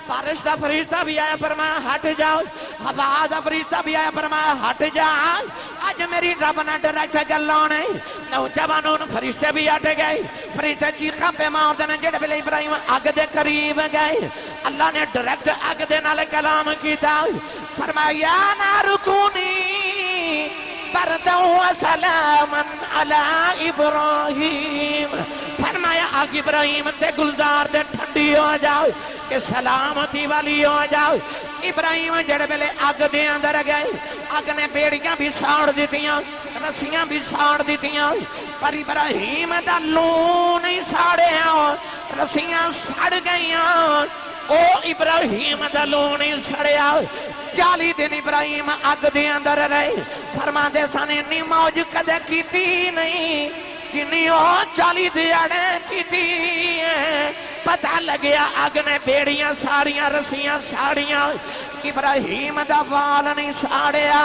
بارش دا فرشتہ بھی آیا فرمایا ہٹ جاؤ. ہوا دا فرشتہ بھی آیا فرمایا ہٹ جاؤ. آج میری رب نے ڈائریکٹ گلوں نے نوجوانوں فرشتے بھی ہٹ گئے. فرشتے چیخاں پہ مار دینے جڑے بلے ابراہیم اگ دے قریب گئے. اللہ نے ڈائریکٹ اگ دے نال کلام کیتا فرمایا یا نار کونی بردا و سلاما علی ابراہیم. فرمایا آگ ابراہیم تے گلزار دے ٹھنڈی ہو جاؤ کہ سلامتی والی ہو جاؤ. ابراہیم جڑے بلے اگ دے اندر گئے اگ نے بیڑیاں بھی ساڑ دیتیاں رسیاں بھی ساڑ دیتیاں پر ابراہیم دا لوں نہیں ساڑیا رسیاں ساڑ گئیاں. او ابراہیم دا لوں نہیں ساڑیا. 40 دن ابراہیم اگ دے اندر رہے. فرما دے سانے انی موج کدے کیتی نہیں کنی او 40 دیاڑے کیتی. پتہ لگیا اگ نے بیڑیاں ساڑیاں رسیاں ساڑیاں ابراہیم دا وال نہیں ساڑیا.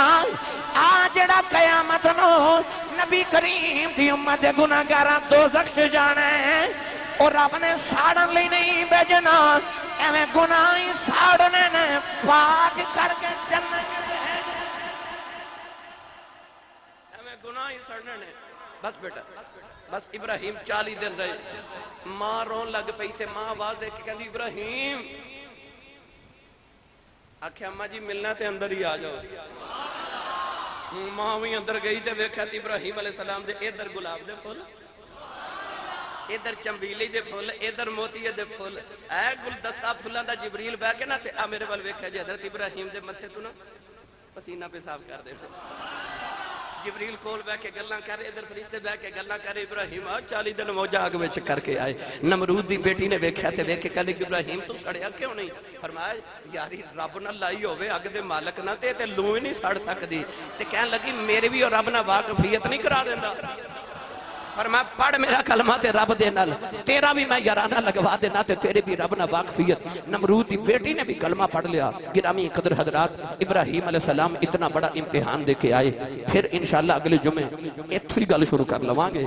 آجڑا قیامت نو نبی کریم دی امت گناہگاراں دوزخ جانا ہے اور رب نے ساڑن لی نہیں بھیجنا ایویں گناہی ساڑنے نے پاک کر کے جنت ایویں گناہی ساڑنے نے. بس بیٹا بس ابراہیم 40 دن رہے. ماں رون لگ پئی تے ماں آواز دے کے کہندی ابراہیم آخیا اما جی ملنا تے اندر ہی آ جاؤ. ماں بھی اندر گئی تے ویکھیا تے ابراہیم علیہ السلام دے ادھر گلاب دے پھول, ادھر چمبیلی دے پھول, ادھر موتی دے پھول, اے گلدستہ پھولاں دا جبریل بہ کے نا تے آ میرے ول ویکھیا جی حضرت ابراہیم دے متھے تو نا پسینہ پیشاب کر دے. جبریل کول بہ کے گلاں کر, ادھر فرشتے بہ کے گلاں کر. ابراہیم 40 دن موجہ اگ وچ کر کے آئے. نمرود دی بیٹی نے ویکھیا تے ویکھ کے کہے کہ ابراہیم تو سڑیا کیوں نہیں؟ فرمایا یاری رب نہ لائی ہوے اگ دے مالک نہ تے لوں ہی نہیں سڑ سکدی. تے کہن لگی میرے بھی اور رب نہ واقفیت نہیں کرا دیندا. فرمایا پڑھ میرا کلمہ تے رب دے نال, تیرا بھی میں یارانہ لگوا دینا تے تیرے بھی رب نہ واقفیت. نمرود دی بیٹی نے بھی کلمہ پڑھ لیا. گرامی قدر حضرات, ابراہیم علیہ السلام اتنا بڑا امتحان دے کے آئے. پھر انشاءاللہ اگلے جمعے ایتھوں ہی گل شروع کر لواں گے.